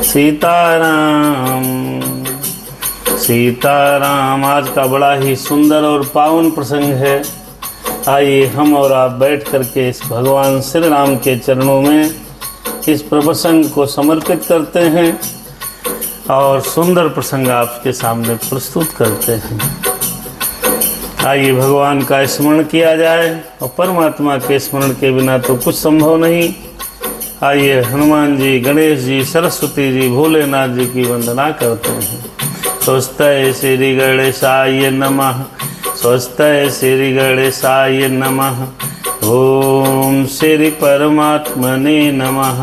सीताराम सीताराम। आज का बड़ा ही सुंदर और पावन प्रसंग है। आइए हम और आप बैठ करके इस भगवान श्री राम के चरणों में इस प्रसंग को समर्पित करते हैं और सुंदर प्रसंग आपके सामने प्रस्तुत करते हैं। आइए भगवान का स्मरण किया जाए, और परमात्मा के स्मरण के बिना तो कुछ संभव नहीं। आइए हनुमान जी, गणेश जी, सरस्वती जी, भोलेनाथ जी की वंदना करते हैं। स्वस्ति श्री गणेशाय नमः, स्वस्ति श्री गणेशाय नमः। ओम श्री परमात्मने नमः।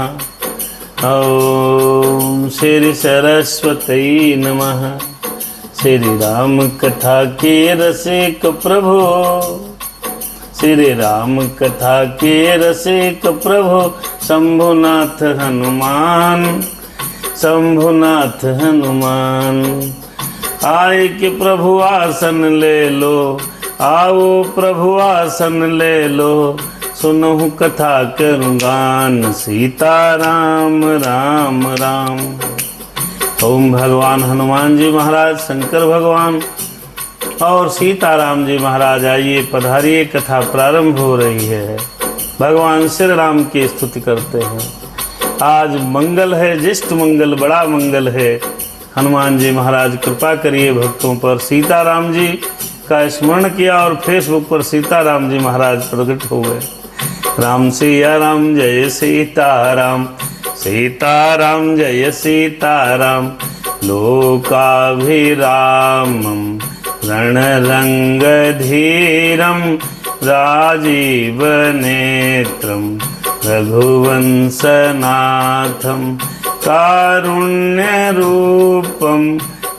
ओम श्री सरस्वती नमः। श्री राम कथा के रसिक प्रभु, श्री राम कथा के रसिक प्रभु, शंभुनाथ हनुमान, शंभुनाथ हनुमान। आए कि प्रभु आसन ले लो, आओ प्रभु आसन ले लो, सुनहु कथा करूँ गान, सीताराम राम राम। ओम भगवान हनुमान जी महाराज, शंकर भगवान और सीताराम जी महाराज, आइए पधारिए, कथा प्रारंभ हो रही है। भगवान श्री राम की स्तुति करते हैं। आज मंगल है, ज्येष्ठ मंगल, बड़ा मंगल है। हनुमान जी महाराज कृपा करिए भक्तों पर। सीताराम जी का स्मरण किया और फेसबुक पर सीताराम जी महाराज प्रकट हो गए। राम सिया राम, जय सीताराम, सीताराम जय सीताराम। लोकाभिरामं रणरंगधीरं, राजीवनेत्रं रघुवंशनाथं, कारुण्यरूपं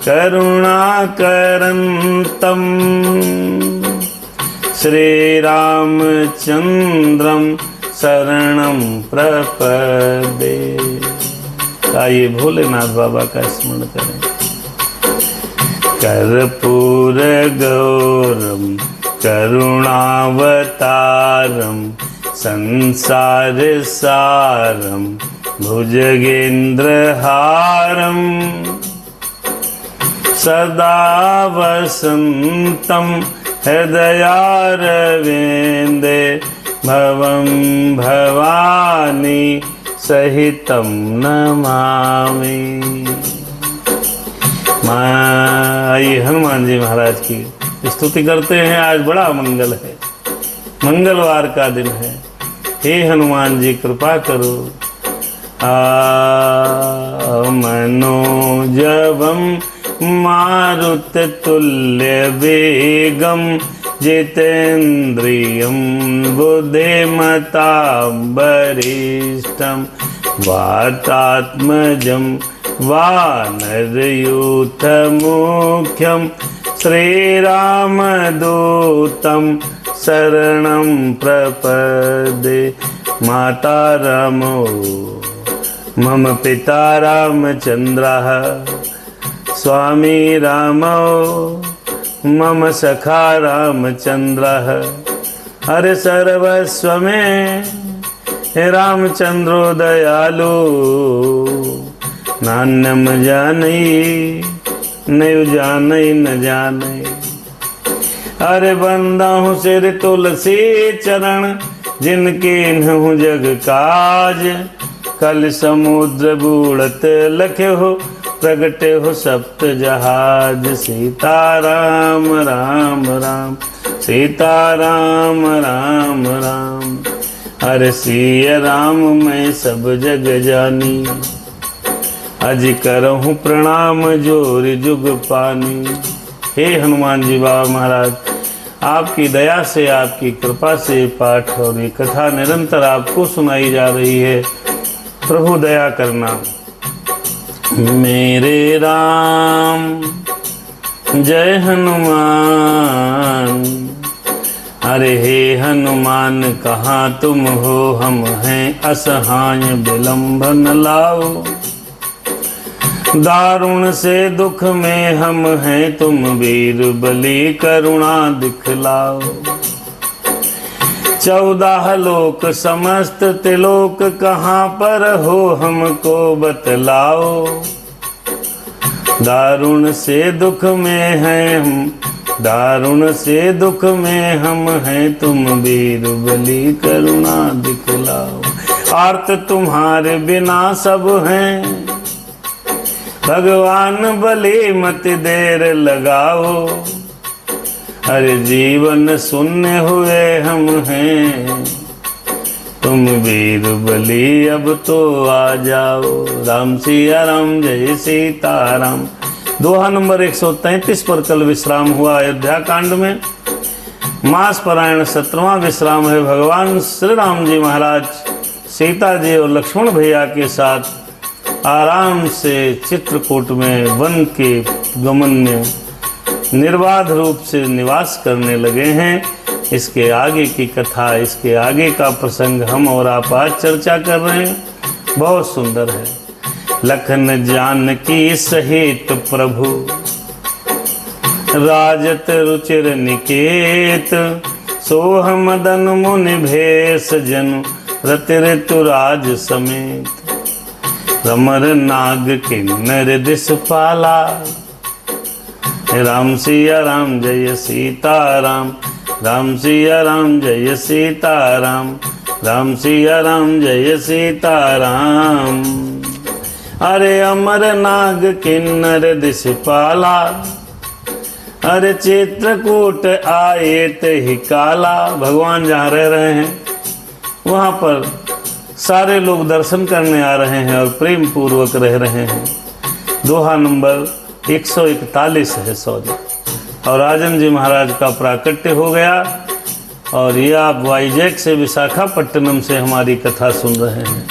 करुणाकरन्तं, श्रीरामचन्द्रं शरणं प्रपदे। आइए भोलेनाथ बाबा का स्मरण करें। कर्पूर गौरम करुणावतारम, संसार सारम भुजगेन्द्रहारम, सदा वसंतं हृदयारविन्दे, भवं भवानी सहितं नमामि। आइए हनुमान जी महाराज की स्तुति करते हैं। आज बड़ा मंगल है, मंगलवार का दिन है। हे हनुमान जी कृपा करो। मनोजवं मारुततुल्यवेगं, जितेन्द्रियं बुद्धिमतां वरिष्ठं, वातात्मजं वानरयूथमुख्यं, श्रीरामदूतं शरणं प्रपदे। माता रामो मम पिता रामचन्द्रः, स्वामी रामो मम सखा रामचन्द्रः। हरे सर्वस्व में हे रामचंद्रो दयालु, नान्यम जानई नयु जानई न जानई। अरे बंदा हूँ सिर तुलसी चरण, जिनके हूँ जग काज। कल समुद्र बूढ़त लखे हो, प्रगटे हो सप्त जहाज। सीताराम राम राम, सीताराम राम राम। हर सिया राम मैं सब जग जानी, अज करहूँ प्रणाम जोरि जुग पानी। हे हनुमान जी बाबा महाराज, आपकी दया से, आपकी कृपा से पाठ और ये कथा निरंतर आपको सुनाई जा रही है। प्रभु दया करना। मेरे राम जय हनुमान। अरे हे हनुमान कहाँ तुम हो, हम हैं असहाय विलंब न लाओ। दारुण से दुख में हम हैं, तुम वीर बली करुणा दिखलाओ। 14 लोक समस्त त्रिलोक कहाँ पर हो हमको बतलाओ। दारुण से दुख में हैं हम, दारुण से दुख में हम हैं, तुम वीर बली करुणा दिखलाओ। आर्त तुम्हारे बिना सब हैं, भगवान बली मत देर लगाओ। अरे जीवन शून्य हुए हम हैं, तुम वीर बली अब तो आ जाओ। राम सिया राम जय सीताराम। दोहा नंबर 133 पर कल विश्राम हुआ अयोध्या कांड में। मास पारायण 17वां विश्राम है। भगवान श्री राम जी महाराज सीता जी और लक्ष्मण भैया के साथ आराम से चित्रकूट में वन के गमन में निर्बाध रूप से निवास करने लगे हैं। इसके आगे की कथा, इसके आगे का प्रसंग हम और आप आज चर्चा कर रहे हैं। बहुत सुंदर है। लखन जानकी सहित प्रभु राजत रुचिर निकेत, सोह मदन मुनि भेष जनु रति ऋतुराज समेत। रमर नाग किन्नर दिशपाला, राम सिया राम जय सीताराम। राम सिया राम जय सीताराम। राम सिया राम जय सीताराम। अरे अमर नाग किन्नर दिशपाला, अरे चित्रकूट आए ही काला। भगवान जहाँ रह रहे हैं वहाँ पर सारे लोग दर्शन करने आ रहे हैं और प्रेम पूर्वक रह रहे हैं। दोहा नंबर 141 है सॉरी। और राजन जी महाराज का प्राकट्य हो गया। और ये आप वाईजैक से, विशाखापट्टनम से हमारी कथा सुन रहे हैं।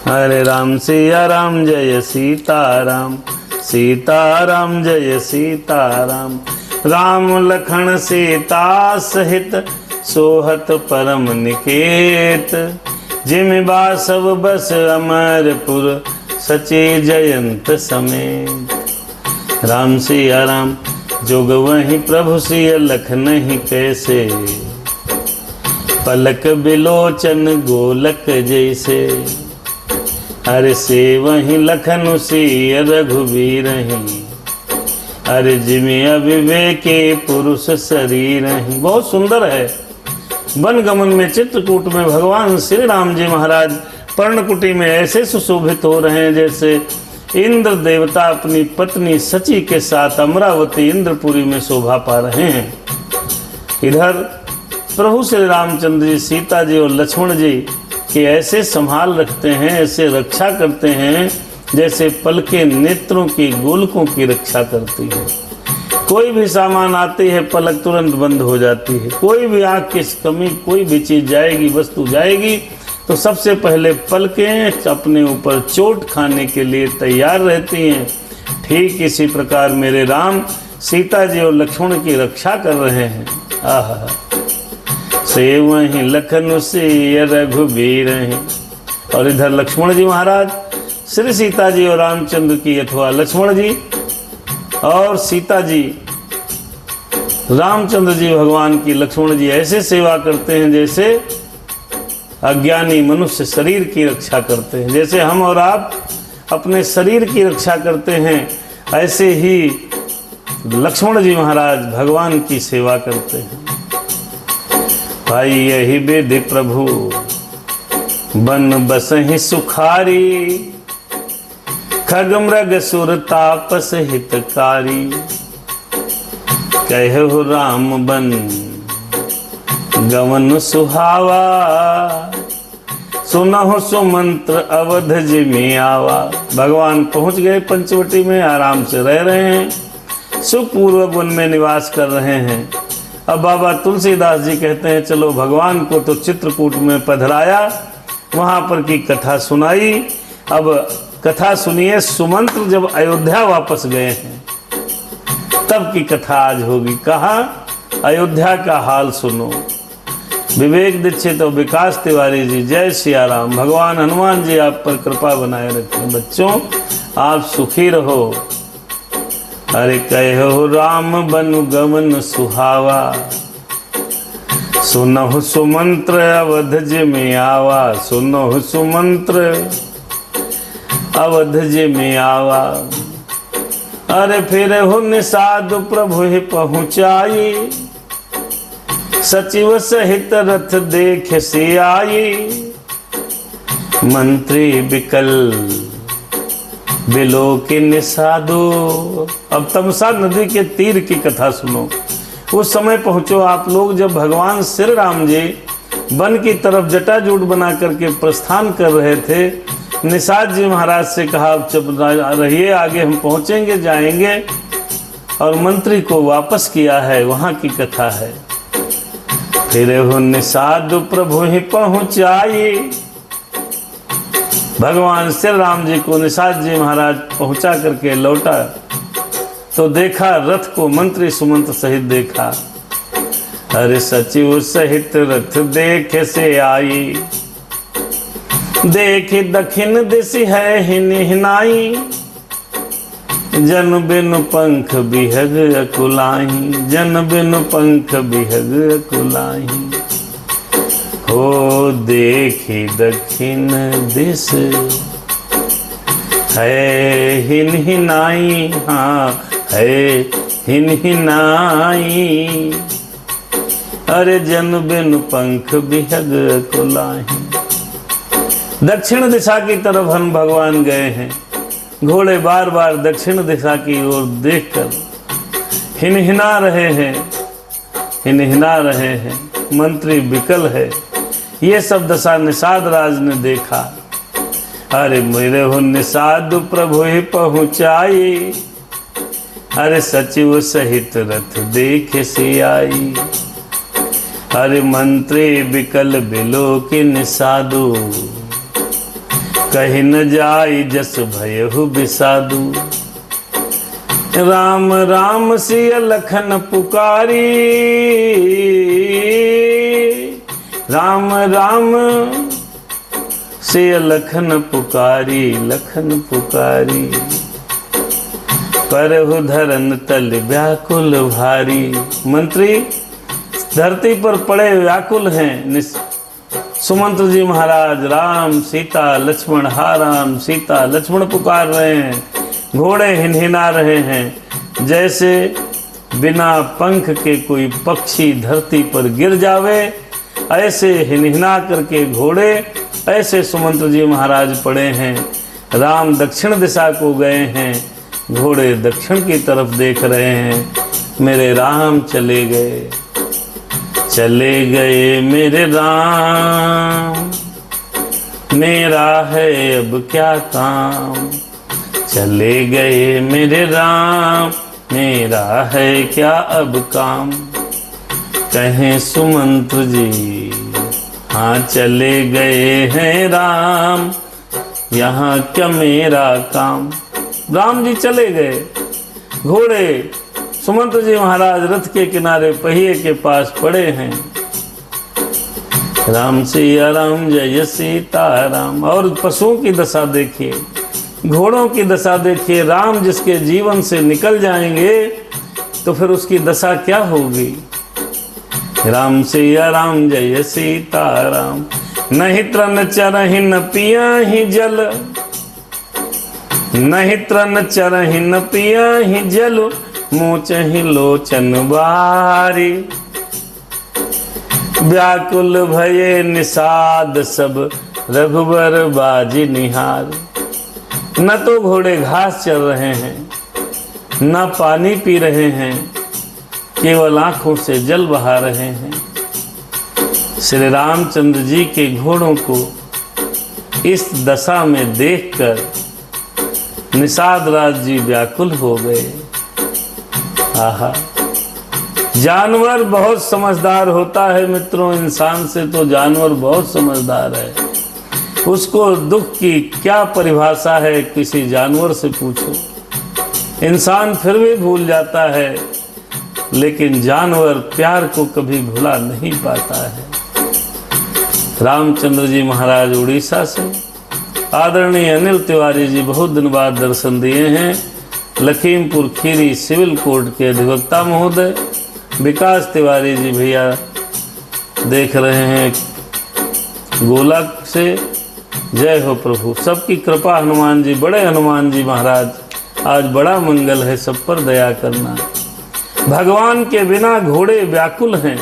हरे राम सिया राम जय सीताराम। सीताराम जय सीताराम। राम लखन सीता सहित सोहत परम निकेत। जिम बासव बस अमरपुर सचे जयंत समेत। राम सिया राम जोग वहीं प्रभु सिय लख नहीं कैसे। पलक बिलोचन गोलक जैसे, अरे से वहीं लखन सिय रघुवीर ही। अरे जिमे अविवेके पुरुष शरीर ही। बहुत सुंदर है। वन गमन में चित्रकूट में भगवान श्री राम जी महाराज पर्णकुटी में ऐसे सुशोभित हो रहे हैं जैसे इंद्र देवता अपनी पत्नी सची के साथ अमरावती इंद्रपुरी में शोभा पा रहे हैं। इधर प्रभु श्री रामचंद्र जी सीता जी और लक्ष्मण जी के ऐसे संभाल रखते हैं, ऐसे रक्षा करते हैं जैसे पलकें नेत्रों की गोलकों की रक्षा करती है। कोई भी सामान आती है पलक तुरंत बंद हो जाती है। कोई भी आँख की कमी, कोई भी चीज जाएगी, वस्तु जाएगी तो सबसे पहले पलकें अपने ऊपर चोट खाने के लिए तैयार रहती हैं। ठीक इसी प्रकार मेरे राम सीता जी और लक्ष्मण की रक्षा कर रहे हैं। आहा, से वहीं लखन से रघुवीर हैं। और इधर लक्ष्मण जी महाराज श्री सीता जी और रामचंद्र की, अथवा लक्ष्मण जी और सीता जी, रामचंद्र जी भगवान की, लक्ष्मण जी ऐसे सेवा करते हैं जैसे अज्ञानी मनुष्य शरीर की रक्षा करते हैं। जैसे हम और आप अपने शरीर की रक्षा करते हैं, ऐसे ही लक्ष्मण जी महाराज भगवान की सेवा करते हैं। भाई यही विधि प्रभु बन बसहि सुखारी, खग मृग सुर तापस हितकारी। कहो राम बन गवन सुहावा, सुनहो सुमंत्र अवध जिमि आवा। भगवान पहुंच गए पंचवटी में, आराम से रह रहे हैं, सुखपूर्वक वन में निवास कर रहे हैं। अब बाबा तुलसीदास जी कहते हैं चलो भगवान को तो चित्रकूट में पधराया, वहां पर की कथा सुनाई। अब कथा सुनिए, सुमंत्र जब अयोध्या वापस गए हैं तब की कथा आज होगी। कहा अयोध्या का हाल सुनो। विवेक दीक्षित और विकास तिवारी जी, जय सिया राम। भगवान हनुमान जी आप पर कृपा बनाए रखें। बच्चों आप सुखी रहो। अरे कहो राम बनु गमन सुहावा, सुनहु सुमंत्र अवधज में आवा, सुनहु सुमंत्र अवधज में आवा। अरे फिर हो निषाद प्रभु ही पहुँचाई, सचिव सहित रथ देख से आई। मंत्री बिकल बिलो के निषादो। अब तमसा नदी के तीर की कथा सुनो। उस समय पहुंचो आप लोग जब भगवान श्री राम जी वन की तरफ जटाजूट बना करके प्रस्थान कर रहे थे। निषाद जी महाराज से कहा चुप रहिए, आगे हम पहुंचेंगे जाएंगे, और मंत्री को वापस किया है। वहां की कथा है। फिर हो निषाद प्रभु ही पहुंचाई। भगवान श्री राम जी को निषाद जी महाराज पहुंचा करके लौटा तो देखा रथ को मंत्री सुमंत सहित देखा। अरे सचिव सहित रथ देख से आई। देख दक्षिण दिश है हिनाई, जन बिनु पंख बिहग अकुलाई, जन बिनु पंख बिहग अकुलाई। हो देखी दक्षिण दिश है हिनाई, हाँ है हिनाई। अरे जन बिनु पंख बिहग अकुलाई। दक्षिण दिशा की तरफ हम भगवान गए हैं। घोड़े बार बार दक्षिण दिशा की ओर देखकर हिनहिना रहे हैं, हिनहिना रहे हैं। मंत्री विकल है। ये सब दशा निषाद राज ने देखा। अरे मेरे हो निषाद प्रभु ही पहुँचाई। अरे सचिव सहित रथ देख से आई। अरे मंत्री विकल बिलो के निषादु, कहीं न जाई जस भयहु बिसादु। राम राम सिय लखन पुकारी, राम राम सिय लखन पुकारी, लखन पुकारी। परहु धरन तल व्याकुल भारी। मंत्री धरती पर पड़े व्याकुल हैं। सुमंत जी महाराज राम सीता लक्ष्मण, हा राम सीता लक्ष्मण पुकार रहे हैं। घोड़े हिनहिना रहे हैं। जैसे बिना पंख के कोई पक्षी धरती पर गिर जावे, ऐसे हिनहिना करके घोड़े, ऐसे सुमंत जी महाराज पड़े हैं। राम दक्षिण दिशा को गए हैं, घोड़े दक्षिण की तरफ देख रहे हैं। मेरे राम चले गए, चले गए मेरे राम, मेरा है अब क्या काम। चले गए मेरे राम, मेरा है क्या अब काम। कहें सुमंत जी हाँ चले गए हैं राम, यहाँ क्या मेरा काम। राम जी चले गए। घोड़े सुमंत जी महाराज रथ के किनारे पहिए के पास पड़े हैं। राम सिया राम जय सीता राम। और पशुओं की दशा देखिए, घोड़ों की दशा देखिए। राम जिसके जीवन से निकल जाएंगे तो फिर उसकी दशा क्या होगी। राम सिया राम जय सीता राम। नहीं त्रन चरहि न पियाहि जल, नहीं त्रन चरहि न पियाहि जल, मोचहि लोचन बारी। व्याकुल भये निषाद सब, रघुबर बाजी निहार। न तो घोड़े घास चल रहे हैं, न पानी पी रहे हैं, केवल आंखों से जल बहा रहे हैं। श्री रामचंद्र जी के घोड़ों को इस दशा में देखकर निषाद राज जी व्याकुल हो गए। आहा, जानवर बहुत समझदार होता है मित्रों। इंसान से तो जानवर बहुत समझदार है। उसको दुख की क्या परिभाषा है किसी जानवर से पूछो। इंसान फिर भी भूल जाता है, लेकिन जानवर प्यार को कभी भुला नहीं पाता है। रामचंद्र जी महाराज उड़ीसा से, आदरणीय अनिल तिवारी जी बहुत दिन बाद दर्शन दिए हैं। लखीमपुर खीरी सिविल कोर्ट के अधिवक्ता महोदय, विकास तिवारी जी भैया देख रहे हैं गोलक से। जय हो प्रभु, सबकी कृपा हनुमान जी, बड़े हनुमान जी महाराज, आज बड़ा मंगल है, सब पर दया करना। भगवान के बिना घोड़े व्याकुल हैं,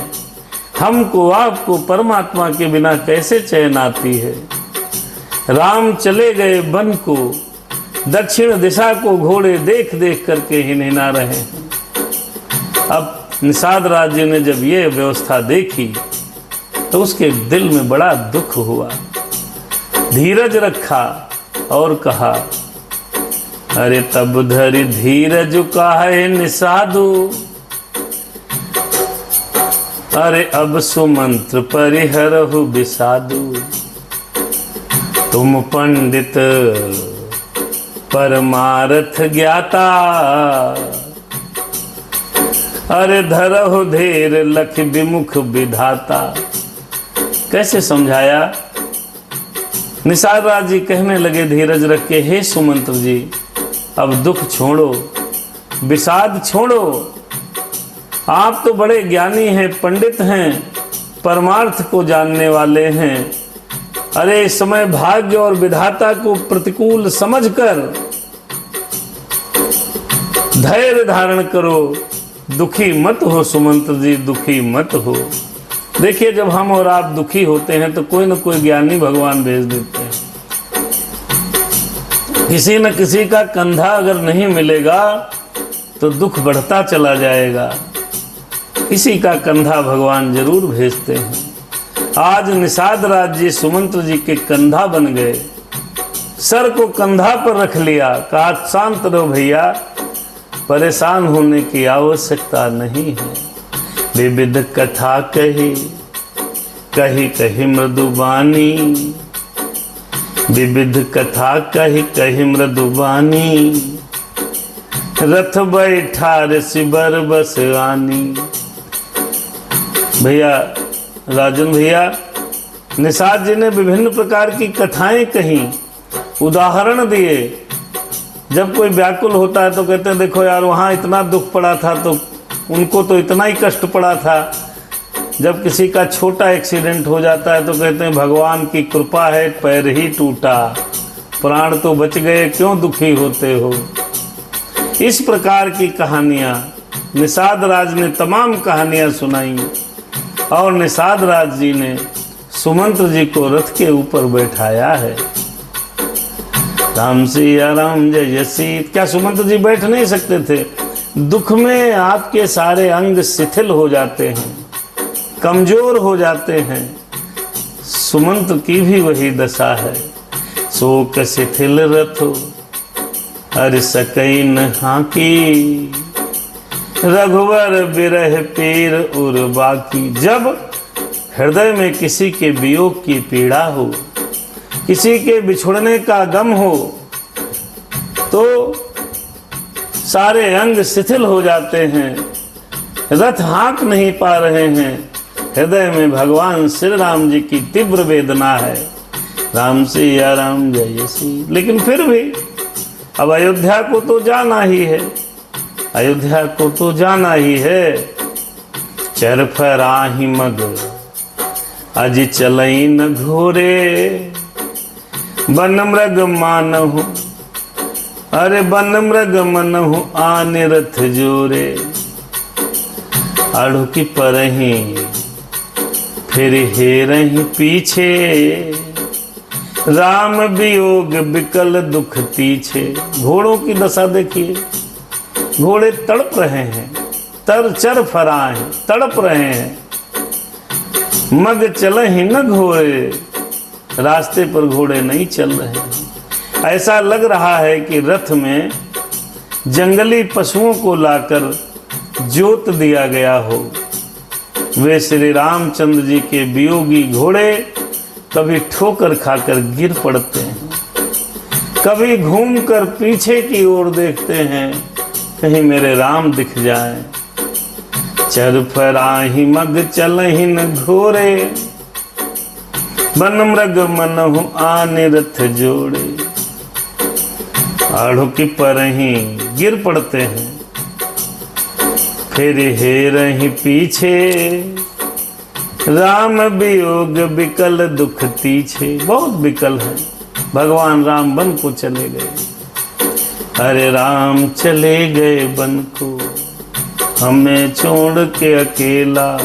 हमको आपको परमात्मा के बिना कैसे चैन आती है। राम चले गए वन को, दक्षिण दिशा को घोड़े देख देख करके ही हिना रहे हैं। अब निषाद राज जी ने जब ये व्यवस्था देखी तो उसके दिल में बड़ा दुख हुआ, धीरज रखा और कहा, अरे तब धरि धीरज काहे निषादु, अरे अब सुमंत्र परिहरहु विषादु। तुम पंडित परमार्थ ज्ञाता, अरे धरहु धीर लख विमुख विधाता। कैसे समझाया? निषाद राज जी कहने लगे धीरज रख के, हे सुमंत्र जी, अब दुख छोड़ो, विषाद छोड़ो। आप तो बड़े ज्ञानी हैं, पंडित हैं, परमार्थ को जानने वाले हैं। अरे इस समय भाग्य और विधाता को प्रतिकूल समझकर धैर्य धारण करो, दुखी मत हो सुमंत्र जी, दुखी मत हो। देखिए, जब हम और आप दुखी होते हैं तो कोई न कोई ज्ञानी भगवान भेज देते हैं। किसी न किसी का कंधा अगर नहीं मिलेगा तो दुख बढ़ता चला जाएगा। किसी का कंधा भगवान जरूर भेजते हैं। आज निषाद राज जी सुमंत्र जी के कंधा बन गए, सर को कंधा पर रख लिया, कहा शांत रहो भैया, परेशान होने की आवश्यकता नहीं है। विविध कथा कही कही कही मृदुबानी, विविध कथा कही कही मृदुबानी, रथ बैठा ऋषि बर बस आनी। भैया राजन भैया, निषाद जी ने विभिन्न प्रकार की कथाएं कही, उदाहरण दिए। जब कोई व्याकुल होता है तो कहते हैं देखो यार, वहाँ इतना दुख पड़ा था तो उनको तो इतना ही कष्ट पड़ा था। जब किसी का छोटा एक्सीडेंट हो जाता है तो कहते हैं भगवान की कृपा है, पैर ही टूटा, प्राण तो बच गए, क्यों दुखी होते हो। इस प्रकार की कहानियाँ निषाद राज ने तमाम कहानियाँ सुनाई और निषाद राज जी ने सुमंत्र जी को रथ के ऊपर बैठाया है। राम सिया राम जय जय सीत। क्या सुमंत्र जी बैठ नहीं सकते थे? दुख में आपके सारे अंग शिथिल हो जाते हैं, कमजोर हो जाते हैं। सुमंत्र की भी वही दशा है। शोक शिथिल रथो अर सकई न हाकी, रघुवर बिरह पीर उर बाकी। जब हृदय में किसी के वियोग की पीड़ा हो, किसी के बिछुड़ने का गम हो, तो सारे अंग शिथिल हो जाते हैं, रथ हाँक नहीं पा रहे हैं। हृदय में भगवान श्री राम जी की तीव्र वेदना है। राम सिया राम जय जय सी। लेकिन फिर भी अब अयोध्या को तो जाना ही है, अयोध्या को तो जाना ही है। चरफराही मग अज चलई न घोरे, बन मृग मानहु अरे बन मृग मनहु आन रथ जोरे। आड़ू की परही फिर हेरही पीछे, राम वियोग विकल दुख तीछे। घोड़ों की दशा देखिए, घोड़े तड़प रहे हैं, चर फराए तड़प रहे हैं। मग चले ही न घोड़े, रास्ते पर घोड़े नहीं चल रहे हैं। ऐसा लग रहा है कि रथ में जंगली पशुओं को लाकर जोत दिया गया हो। वे श्री रामचंद्र जी के वियोगी घोड़े कभी ठोकर खाकर गिर पड़ते हैं, कभी घूमकर पीछे की ओर देखते हैं, कहीं मेरे राम दिख जाए। चर फराही मग चलहि न घोरे, बन मृग मनहु आन रथ जोड़े। आड़ू की परही गिर पड़ते हैं, फिर हेरहि पीछे, राम वियोग विकल दुख तीछे, बहुत विकल है। भगवान राम वन को चले गए। अरे राम चले गए वन को, हमें छोड़ के अकेला।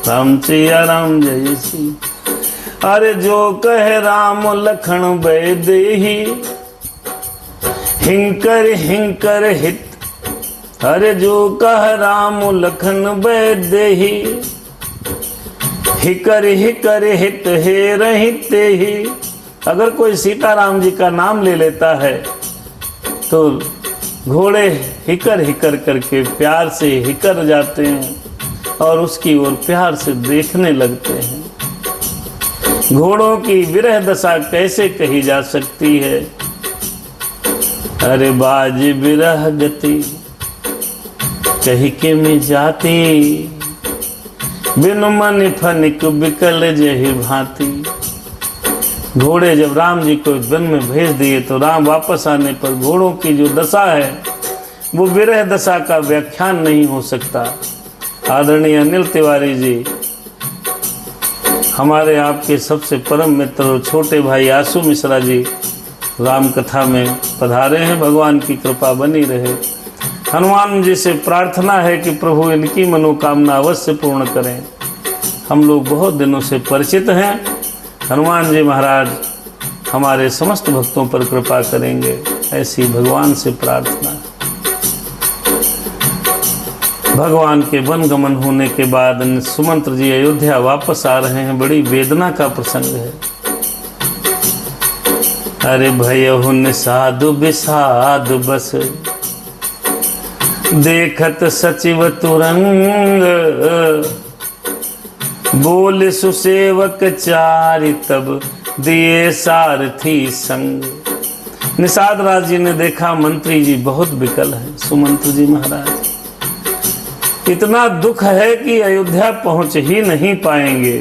राम सिया राम जय श्री। अरे जो कहे राम लखन वैदेही, हिंकर हिंकर हित। अरे जो कह राम लखन वैदेही, हिकर हिकर हित हे रहिते ही। अगर कोई सीताराम जी का नाम ले लेता है तो घोड़े हिकर हिकर करके प्यार से हिकर जाते हैं और उसकी ओर प्यार से देखने लगते हैं। घोड़ों की विरह दशा कैसे कही जा सकती है। अरे बाज विरह गति, कही के में जाती। बिन मन फनिक बिकल जही भांति। घोड़े जब राम जी को वन में भेज दिए तो राम वापस आने पर घोड़ों की जो दशा है वो विरह दशा का व्याख्यान नहीं हो सकता। आदरणीय अनिल तिवारी जी, हमारे आपके सबसे परम मित्र और छोटे भाई आशु मिश्रा जी राम कथा में पधारे हैं। भगवान की कृपा बनी रहे। हनुमान जी से प्रार्थना है कि प्रभु इनकी मनोकामना अवश्य पूर्ण करें। हम लोग बहुत दिनों से परिचित हैं। हनुमान जी महाराज हमारे समस्त भक्तों पर कृपा करेंगे, ऐसी भगवान से प्रार्थना। भगवान के वन गमन होने के बाद सुमंत्र जी अयोध्या वापस आ रहे हैं। बड़ी वेदना का प्रसंग है। अरे भयहु निषादु विषाद बस, देखत सचिव तुरंग। बोल सुसेवक चारि तब, दिए सारथी संग। निषाद राज जी ने देखा मंत्री जी बहुत विकल है। सुमंत्र जी महाराज, इतना दुख है कि अयोध्या पहुंच ही नहीं पाएंगे।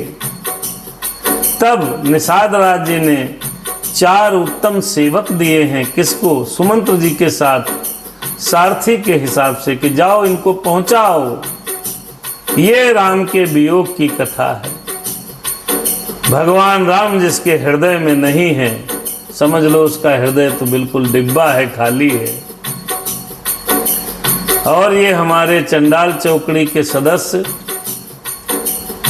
तब निषाद राज जी ने 4 उत्तम सेवक दिए हैं। किसको? सुमंत्र जी के साथ सारथी के हिसाब से, कि जाओ इनको पहुंचाओ। ये राम के वियोग की कथा है। भगवान राम जिसके हृदय में नहीं है, समझ लो उसका हृदय तो बिल्कुल डिब्बा है, खाली है। और ये हमारे चंडाल चौकड़ी के सदस्य,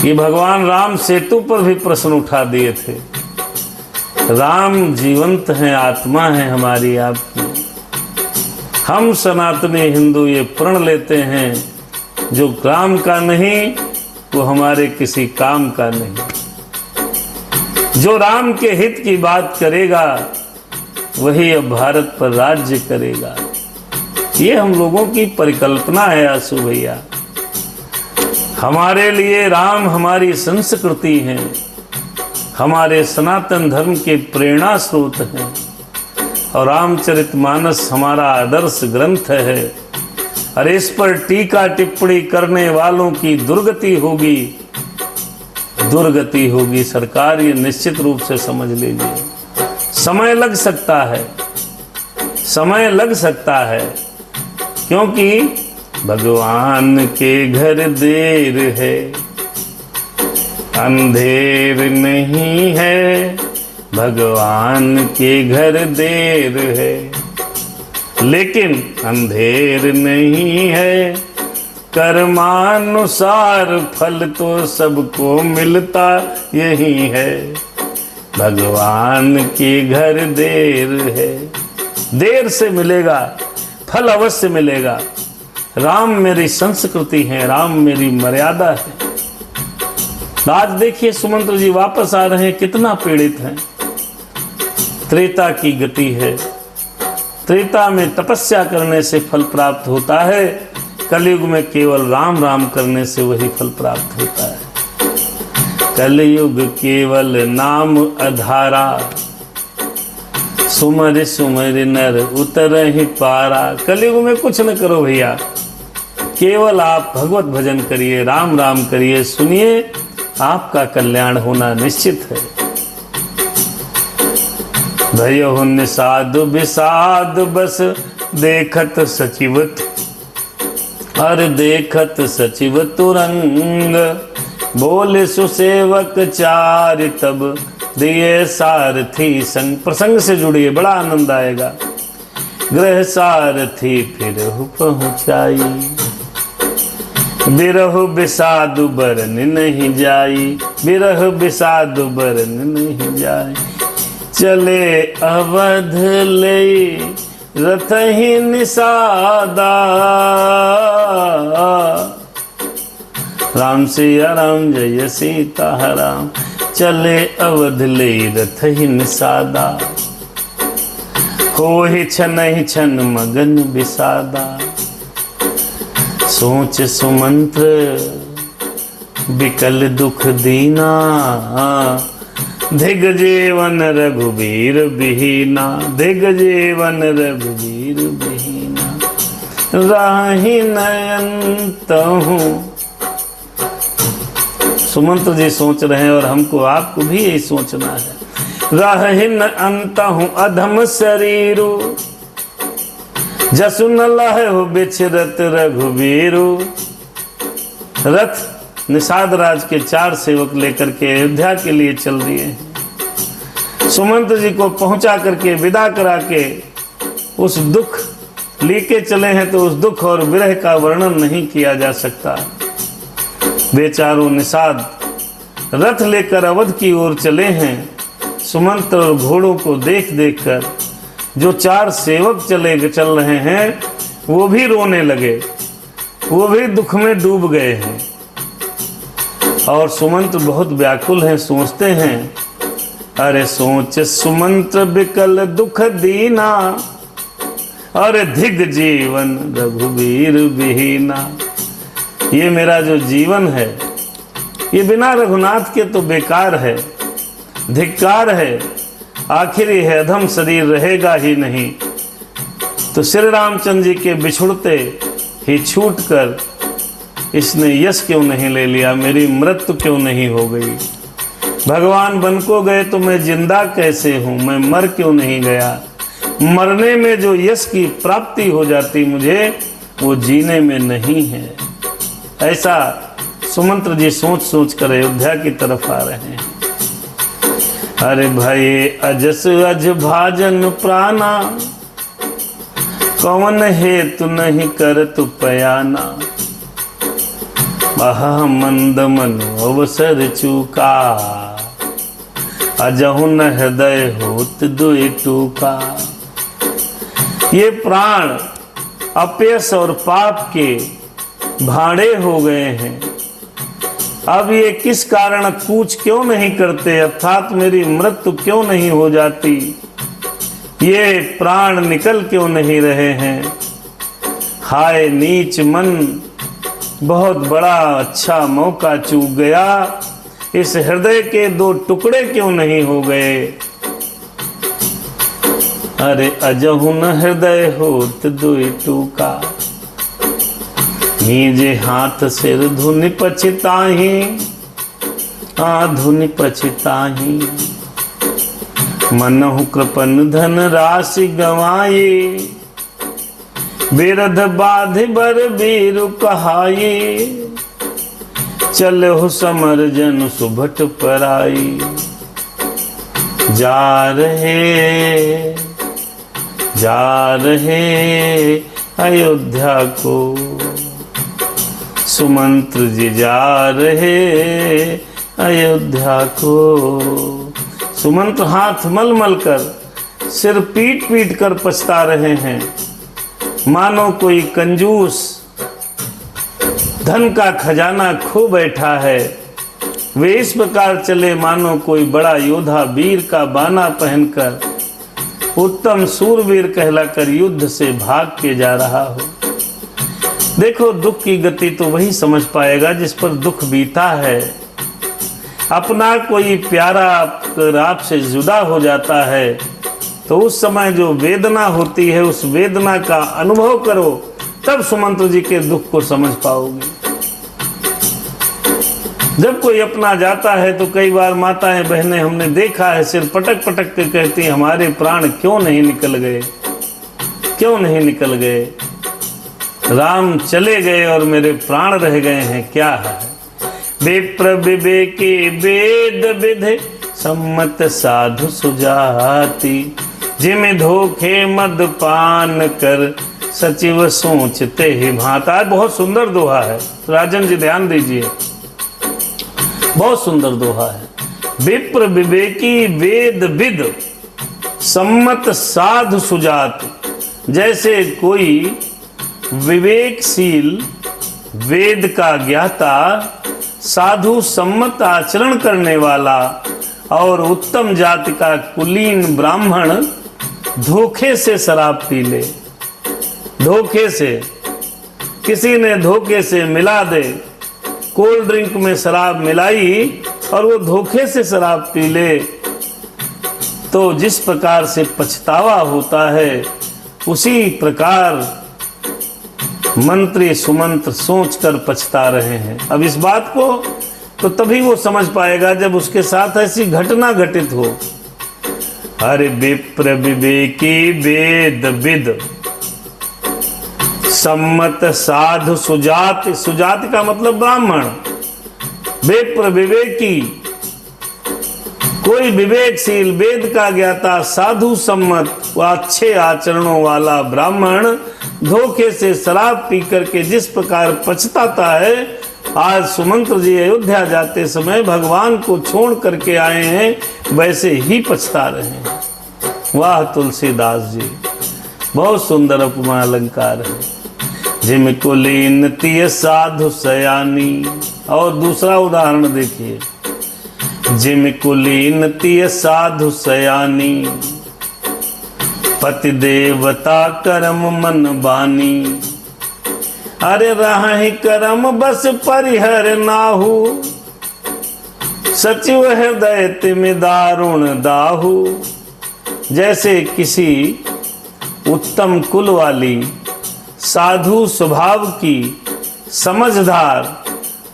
ये भगवान राम सेतु पर भी प्रश्न उठा दिए थे। राम जीवंत हैं, आत्मा है हमारी आपकी। हम सनातनी हिंदू ये प्रण लेते हैं, जो राम का नहीं वो हमारे किसी काम का नहीं। जो राम के हित की बात करेगा वही अब भारत पर राज्य करेगा। ये हम लोगों की परिकल्पना है आशु भैया। हमारे लिए राम हमारी संस्कृति है, हमारे सनातन धर्म के प्रेरणा स्रोत हैं। और रामचरितमानस हमारा आदर्श ग्रंथ है। और इस पर टीका टिप्पणी करने वालों की दुर्गति होगी, दुर्गति होगी सरकार, ये निश्चित रूप से समझ लीजिए। समय लग सकता है, समय लग सकता है, क्योंकि भगवान के घर देर है, अंधेर नहीं है। भगवान के घर देर है, लेकिन अंधेर नहीं है। कर्मानुसार फल तो सबको मिलता यही है। भगवान के घर देर है, देर से मिलेगा, फल अवश्य मिलेगा। राम मेरी संस्कृति है, राम मेरी मर्यादा है। आज देखिए सुमंत्र जी वापस आ रहे हैं, कितना पीड़ित हैं। त्रेता की गति है। त्रेता में तपस्या करने से फल प्राप्त होता है, कलयुग में केवल राम राम करने से वही फल प्राप्त होता है। कलयुग केवल नाम आधारा, सुमर सुमर नर उतरहि पारा। कलयुग में कुछ न करो भैया, केवल आप भगवत भजन करिए, राम राम करिए, सुनिए, आपका कल्याण होना निश्चित है। भयहु निषाद विषाद बस, देखत सचिव, अर देखत सचिव तुरंग। बोले सुसेवक चार तब दिए सारथी संग। प्रसंग से जुड़िए, बड़ा आनंद आएगा। गृह सारथी फिर पहुँचाई, बिरह बिषाद बरन नहीं जाई, बिरह बिषाद बरन नहीं जाई। चले अवध ले रथ ही निषादा, राम सिया राम जय सीता राम। चले अवध ले रथ ही निषादा, हो ही छन मगन बिसादा। सोच सुमंत्र बिकल दुख दीना, धिग जीवन रघुबीर बिहीना, धिग जीवन रघुबीर बिहीना। राही नयन तहु, सुमंत्र जी सोच रहे हैं और हमको आपको भी यही सोचना है। राहिन अंतहु अधम शरीरु, जसु न लहु बिछरत रघुबीरु। रथ निषाद राज के 4 सेवक लेकर के अयोध्या के लिए चल दिए हैं। सुमंत्र जी को पहुंचा करके विदा करा के उस दुख लेके चले हैं, तो उस दुख और विरह का वर्णन नहीं किया जा सकता। बेचारों निषाद रथ लेकर अवध की ओर चले हैं। सुमंत्र और घोड़ों को देख देख कर जो 4 सेवक चल रहे हैं वो भी रोने लगे, वो भी दुख में डूब गए हैं। और सुमंत्र बहुत व्याकुल हैं, सोचते हैं, अरे सोच सुमंत्र बिकल दुख दीना, अरे धिग जीवन रघुबीर बिहीना। ये मेरा जो जीवन है ये बिना रघुनाथ के तो बेकार है, धिक्कार है। आखिर यह अधम शरीर रहेगा ही नहीं, तो श्री रामचंद्र जी के बिछुड़ते ही छूटकर इसने यश क्यों नहीं ले लिया, मेरी मृत्यु क्यों नहीं हो गई। भगवान बन को गए तो मैं जिंदा कैसे हूं, मैं मर क्यों नहीं गया। मरने में जो यश की प्राप्ति हो जाती मुझे, वो जीने में नहीं है। ऐसा सुमंत्र जी सोच सोच कर अयोध्या की तरफ आ रहे हैं। अरे भाई अजस अज भाजन प्राणा, कौन हेतु नहीं कर तु पयाना। महा मंद मन अवसर चूका, अजहु न हृदय होत दुई टूका। ये प्राण अपयश और पाप के भाड़े हो गए हैं। अब ये किस कारण कूच क्यों नहीं करते, अर्थात मेरी मृत्यु क्यों नहीं हो जाती, ये प्राण निकल क्यों नहीं रहे हैं। हाय नीच मन, बहुत बड़ा अच्छा मौका चूक गया, इस हृदय के 2 टुकड़े क्यों नहीं हो गए। अरे अजहु न हृदय होत दुई टूका, नीजे हाथ सिर धुनि पछताही, धुनि पछताही। मनहु कृपन धन राशि गवाए, बिरध बाधि बर बीरु कहाई। चलहु समर जन सुभट पराई, जा रहे अयोध्या को। सुमंत्र जी जा रहे अयोध्या को। सुमंत्र हाथ मल मल कर, सिर पीट पीट कर पछता रहे हैं, मानो कोई कंजूस धन का खजाना खो बैठा है। वे इस प्रकार चले मानो कोई बड़ा योद्धा वीर का बाना पहनकर, उत्तम सूरवीर कहलाकर युद्ध से भाग के जा रहा हो। देखो, दुख की गति तो वही समझ पाएगा जिस पर दुख बीता है। अपना कोई प्यारा आपसे जुदा हो जाता है तो उस समय जो वेदना होती है, उस वेदना का अनुभव करो, तब सुमंत्र जी के दुख को समझ पाओगे। जब कोई अपना जाता है तो कई बार माताएं बहनें हमने देखा है, सिर पटक पटक के कहती, हमारे प्राण क्यों नहीं निकल गए, क्यों नहीं निकल गए। राम चले गए और मेरे प्राण रह गए हैं, क्या है। विप्र विवेकी वेद विधि सम्मत साधु सुजाति। जिम धोखे मद पान कर सचिव सोचते ही भांता। बहुत सुंदर दोहा है, राजन जी ध्यान दीजिए, बहुत सुंदर दोहा है। विप्र विवेकी वेद विद सम्मत साधु सुजाति। जैसे कोई विवेकशील वेद का ज्ञाता, साधु सम्मत आचरण करने वाला और उत्तम जाति का कुलीन ब्राह्मण धोखे से शराब पी ले, धोखे से किसी ने धोखे से मिला दे, कोल्ड ड्रिंक में शराब मिलाई और वो धोखे से शराब पी ले, तो जिस प्रकार से पछतावा होता है उसी प्रकार मंत्री सुमंत्र सोचकर पछता रहे हैं। अब इस बात को तो तभी वो समझ पाएगा जब उसके साथ ऐसी घटना घटित हो। अरे विप्र विवेकी वेद विद सम्मत साधु सुजाति। सुजाति का मतलब ब्राह्मण। विप्र विवेकी कोई विवेकशील वेद का ज्ञाता साधु सम्मत व अच्छे आचरणों वाला ब्राह्मण धोखे से शराब पी करके जिस प्रकार पछताता है, आज सुमंत्र जी अयोध्या जाते समय भगवान को छोड़ करके आए हैं, वैसे ही पछता रहे हैं। वाह तुलसीदास जी, बहुत सुंदर उपमा अलंकार है। जिम कुलीन तिय साधु सयानी। और दूसरा उदाहरण देखिए, जिम कुलीन तिय साधु सयानी पति देवता करम मन बानी। अरे रहि करम बस परिहर नाहु सचिव हृदय तिमि दारुण दाहु। जैसे किसी उत्तम कुल वाली साधु स्वभाव की समझदार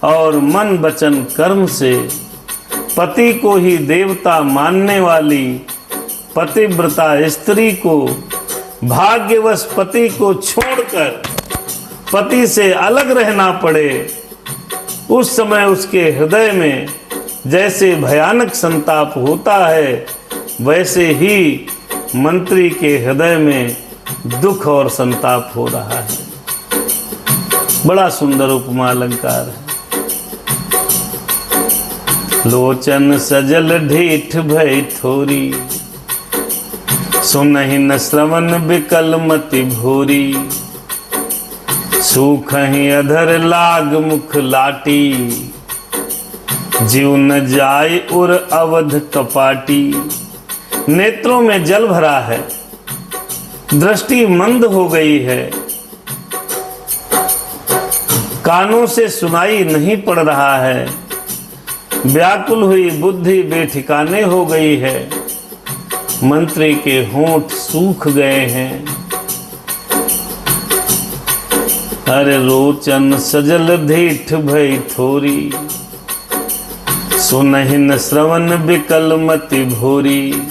और मन वचन कर्म से पति को ही देवता मानने वाली पतिव्रता स्त्री को भाग्यवश पति को छोड़कर पति से अलग रहना पड़े, उस समय उसके हृदय में जैसे भयानक संताप होता है, वैसे ही मंत्री के हृदय में दुख और संताप हो रहा है। बड़ा सुंदर उपमा अलंकार है। लोचन सजल ढीठ भय थोरी सुनहि न श्रवण विकल मति भोरी। सूखहि अधर लाग मुख लाटी जीव न जाय उर अवध कपाटी। नेत्रों में जल भरा है, दृष्टि मंद हो गई है, कानों से सुनाई नहीं पड़ रहा है, व्याकुल हुई बुद्धि बेठिकाने हो गई है, मंत्री के होंठ सूख गए हैं। अरे रोचन सजल ढीठ भई थोरी सुनहि न श्रवण विकल मति भोरी।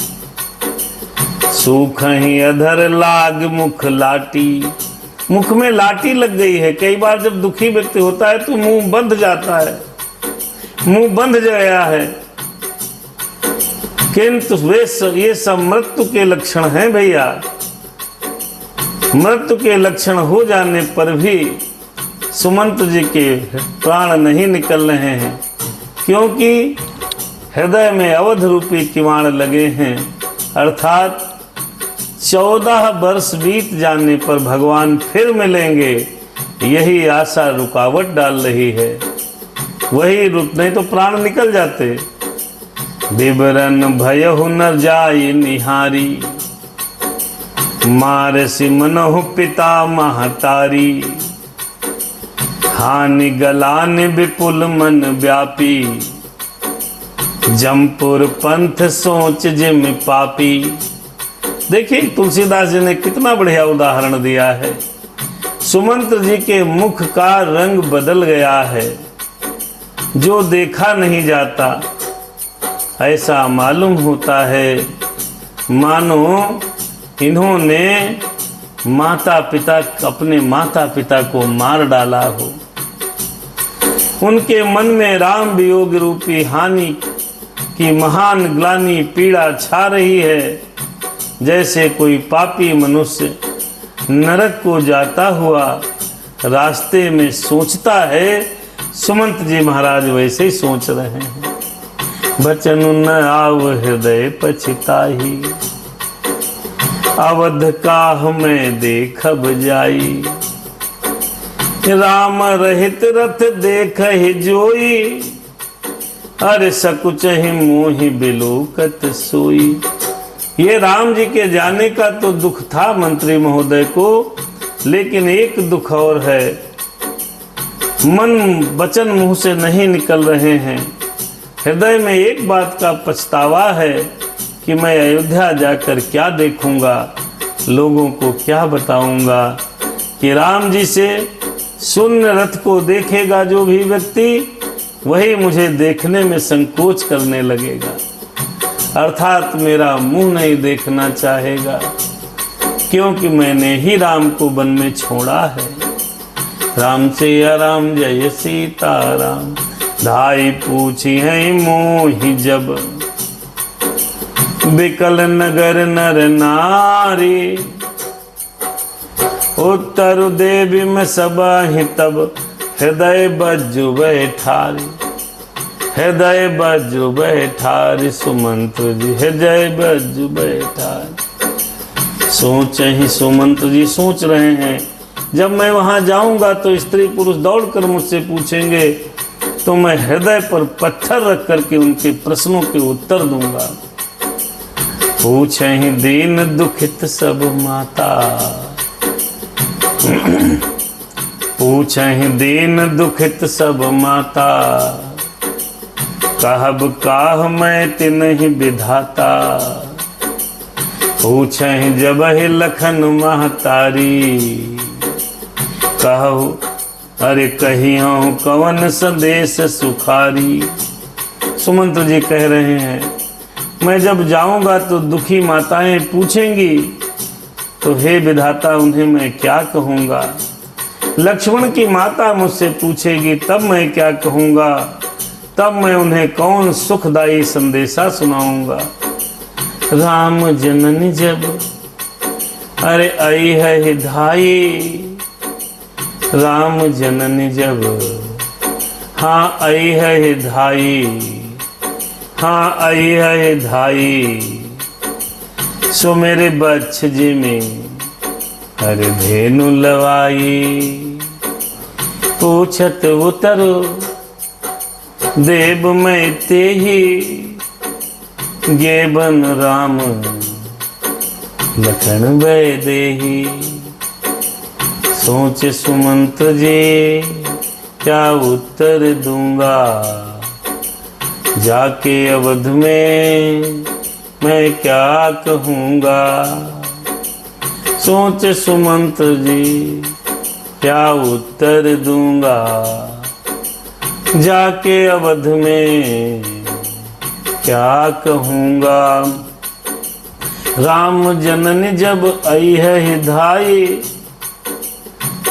सूखहि अधर लाग मुख लाटी। मुख में लाठी लग गई है। कई बार जब दुखी व्यक्ति होता है तो मुंह बंध जाता है, मुंह बंध गया है, किंतु ये सब मृत्यु के लक्षण हैं भैया। मृत्यु के लक्षण हो जाने पर भी सुमंत जी के प्राण नहीं निकल रहे हैं, क्योंकि हृदय में अवध रूपी किवाड़ लगे हैं। अर्थात 14 वर्ष बीत जाने पर भगवान फिर मिलेंगे, यही आशा रुकावट डाल रही है। वही रुक, नहीं तो प्राण निकल जाते। विवरण भयहु न जाय निहारी मारसि मनहु पिता महतारी। हानि गलान विपुल मन व्यापी जमपुर पंथ सोच जिम पापी। देखिए तुलसीदास जी ने कितना बढ़िया उदाहरण दिया है। सुमंत्र जी के मुख का रंग बदल गया है, जो देखा नहीं जाता। ऐसा मालूम होता है मानो इन्होंने अपने माता पिता को मार डाला हो। उनके मन में राम वियोग रूपी हानि की महान ग्लानि पीड़ा छा रही है। जैसे कोई पापी मनुष्य नरक को जाता हुआ रास्ते में सोचता है, सुमंत जी महाराज वैसे ही सोच रहे हैं। बचन न आव हृदय पछताही, अवध काह में देखब जाई। राम रहित रथ देख ही जोई, अरे सकुच ही मोहि बिलोकत सोई। ये राम जी के जाने का तो दुख था मंत्री महोदय को, लेकिन एक दुख और है, मन वचन मुंह से नहीं निकल रहे हैं। हृदय में एक बात का पछतावा है कि मैं अयोध्या जाकर क्या देखूंगा, लोगों को क्या बताऊंगा कि राम जी से शून्य रथ को देखेगा जो भी व्यक्ति, वही मुझे देखने में संकोच करने लगेगा, अर्थात मेरा मुंह नहीं देखना चाहेगा, क्योंकि मैंने ही राम को वन में छोड़ा है। राम सिया राम जय सीताराम, धाई पूछी है मोहि जब। बिकल नगर नर नारी, उत्तर देवी में सबहि तब। हृदय बज्जु बैठारी, हृदय बज्जु बैठारी, सुमंत जी हृदय बज्जु बैठारी। सोच ही सुमंत जी सोच रहे हैं, जब मैं वहां जाऊंगा तो स्त्री पुरुष दौड़कर मुझसे पूछेंगे, तो मैं हृदय पर पत्थर रख करके उनके प्रश्नों के उत्तर दूंगा। पूछे ही दीन दुखित सब माता, पूछे ही दीन दुखित सब माता। कहब काह मैं तिन्हि विधाता, पूछे ही जब ही लखन महतारी। कहु अरे कहियो कवन संदेश सुखारी। सुमंत जी कह रहे हैं, मैं जब जाऊंगा तो दुखी माताएं पूछेंगी, तो हे विधाता उन्हें मैं क्या कहूंगा। लक्ष्मण की माता मुझसे पूछेगी, तब मैं क्या कहूंगा, तब मैं उन्हें कौन सुखदायी संदेशा सुनाऊंगा। राम जननी जब अरे आई है हिधाई, राम जननी जब हाँ आई है हिधाई, हाँ आई है हिधाई। सो मेरे बच्छ जी में अरे धेनु लवाई। पूछत उतरो देव मैं ते ही, गेबन राम लखन वै देही। सोच सुमंत जी क्या उत्तर दूंगा, जाके अवध में मैं क्या कहूँगा। सोच सुमंत जी क्या उत्तर दूंगा, जाके अवध में क्या कहूँगा। राम जननी जब आई है हिधाई,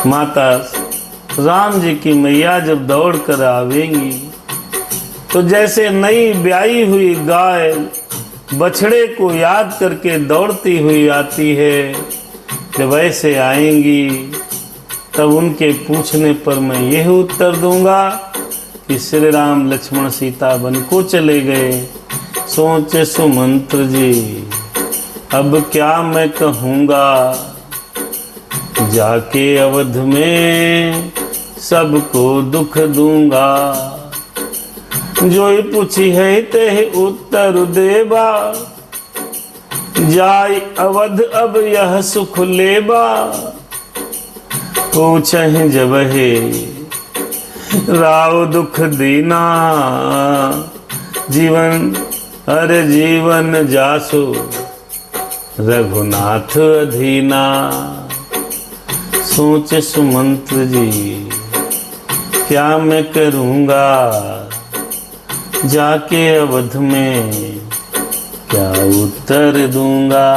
माता राम जी की मैया जब दौड़ कर आवेंगी, तो जैसे नई ब्याई हुई गाय बछड़े को याद करके दौड़ती हुई आती है, जब ऐसे आएंगी तब उनके पूछने पर मैं यह उत्तर दूंगा कि श्री राम लक्ष्मण सीता वन को चले गए। सोच सुमंत जी अब क्या मैं कहूँगा, जाके अवध में सबको दुख दूंगा। जो पूछी है ते उत्तर देबा, जाय अवध अब यह सुख लेबा। पूछहि जब हे राव दुख दीना, जीवन अरे जीवन जासु रघुनाथ अधीना। सोच सुमंत जी क्या मैं करूँगा, जाके अवध में क्या उत्तर दूंगा।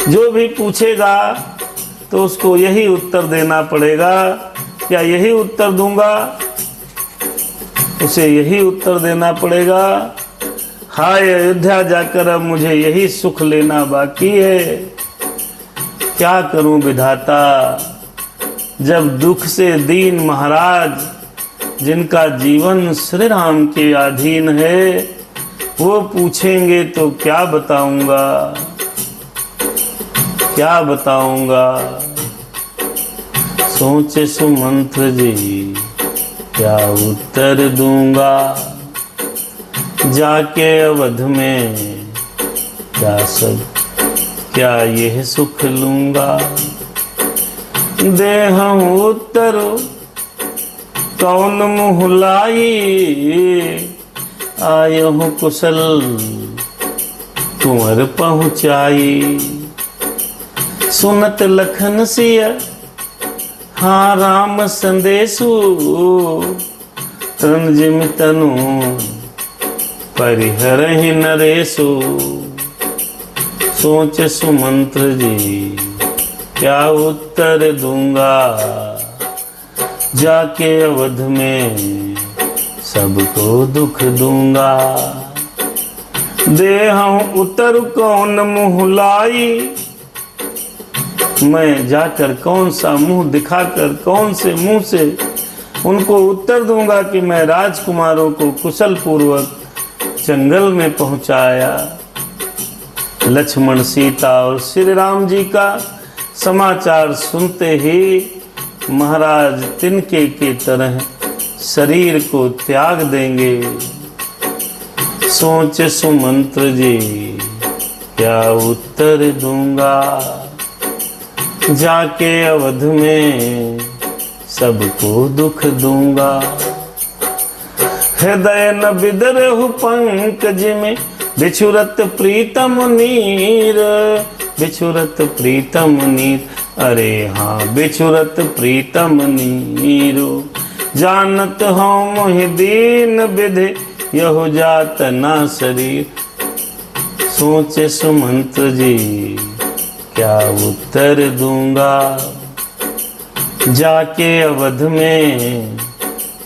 जो भी पूछेगा तो उसको यही उत्तर देना पड़ेगा। क्या यही उत्तर दूंगा उसे यही उत्तर देना पड़ेगा, हाय अयोध्या जाकर अब मुझे यही सुख लेना बाकी है। क्या करूं विधाता, जब दुख से दीन महाराज जिनका जीवन श्री राम के अधीन है, वो पूछेंगे तो क्या बताऊंगा, क्या बताऊंगा। सोचे सुमंत्र जी क्या उत्तर दूंगा, जाके अवध में क्या यह सुख लूंगा। दे हम उत्तर कौन मुँह लाई, आयो हूँ कुशल कुंवर पहुँचाई। सुनत लखन सिया हाँ राम संदेशु, तन जिम तनु परिहरहि नरेशु। सोच सुमंत्र जी क्या उत्तर दूंगा, जाके अवध में सबको दुख दूंगा। दे हम उत्तर कौन मुँह लाई, मैं जाकर कौन सा मुंह दिखाकर कौन से मुंह से उनको उत्तर दूंगा कि मैं राजकुमारों को कुशल पूर्वक जंगल में पहुंचाया। लक्ष्मण सीता और श्री राम जी का समाचार सुनते ही महाराज तिनके की तरह शरीर को त्याग देंगे। सोच सुमंत्र जी क्या उत्तर दूंगा, जाके अवध में सबको दुख दूंगा। हृदय न बिदरहु पंकज में बिछुरत प्रीतम नीर, बिछुरत प्रीतम नीर। अरे हाँ बिछुरत प्रीतम नीरो, जानत हूँ मोहि दीन विधि यहो जात ना शरीर। सोचे सुमंत्र जी क्या उत्तर दूंगा, जाके अवध में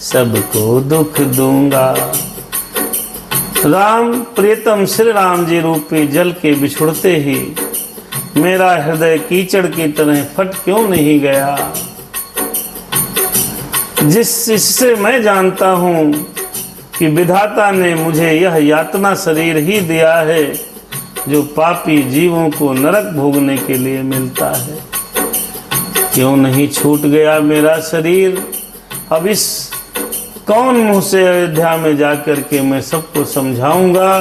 सबको दुख दूंगा। राम प्रियतम श्री राम जी रूपी जल के बिछुड़ते ही मेरा हृदय कीचड़ की तरह फट क्यों नहीं गया। जिससे मैं जानता हूं कि विधाता ने मुझे यह यातना शरीर ही दिया है जो पापी जीवों को नरक भोगने के लिए मिलता है। क्यों नहीं छूट गया मेरा शरीर। अब इस कौन मुंह से अयोध्या में जाकर के मैं सबको समझाऊंगा।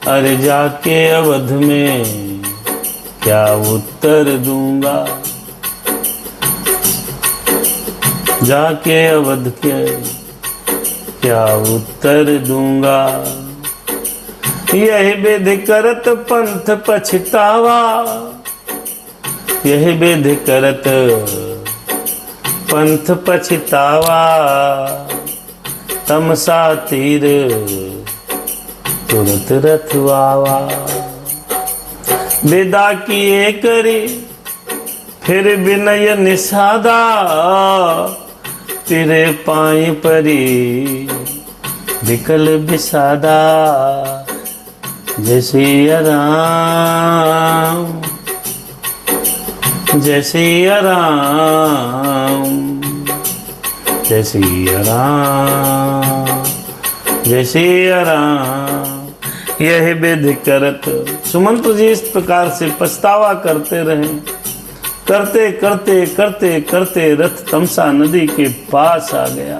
अरे जाके अवध में क्या उत्तर दूंगा, जाके अवध के क्या उत्तर दूंगा। यही विधि करत पंथ पछतावा, यही विधि करत पंथ पछतावा। तमसा तीर तुरत रथवावा, विदा किए करी फिर विनय निषादा। तेरे पाए परी विकल विषादा। जय सिया राम, जय सिया राम, जय सिया राम, जय सिया राम। यह विधि करत। सुमंत्र जी इस प्रकार से पछतावा करते रहे। करते करते करते करते रथ तमसा नदी के पास आ गया।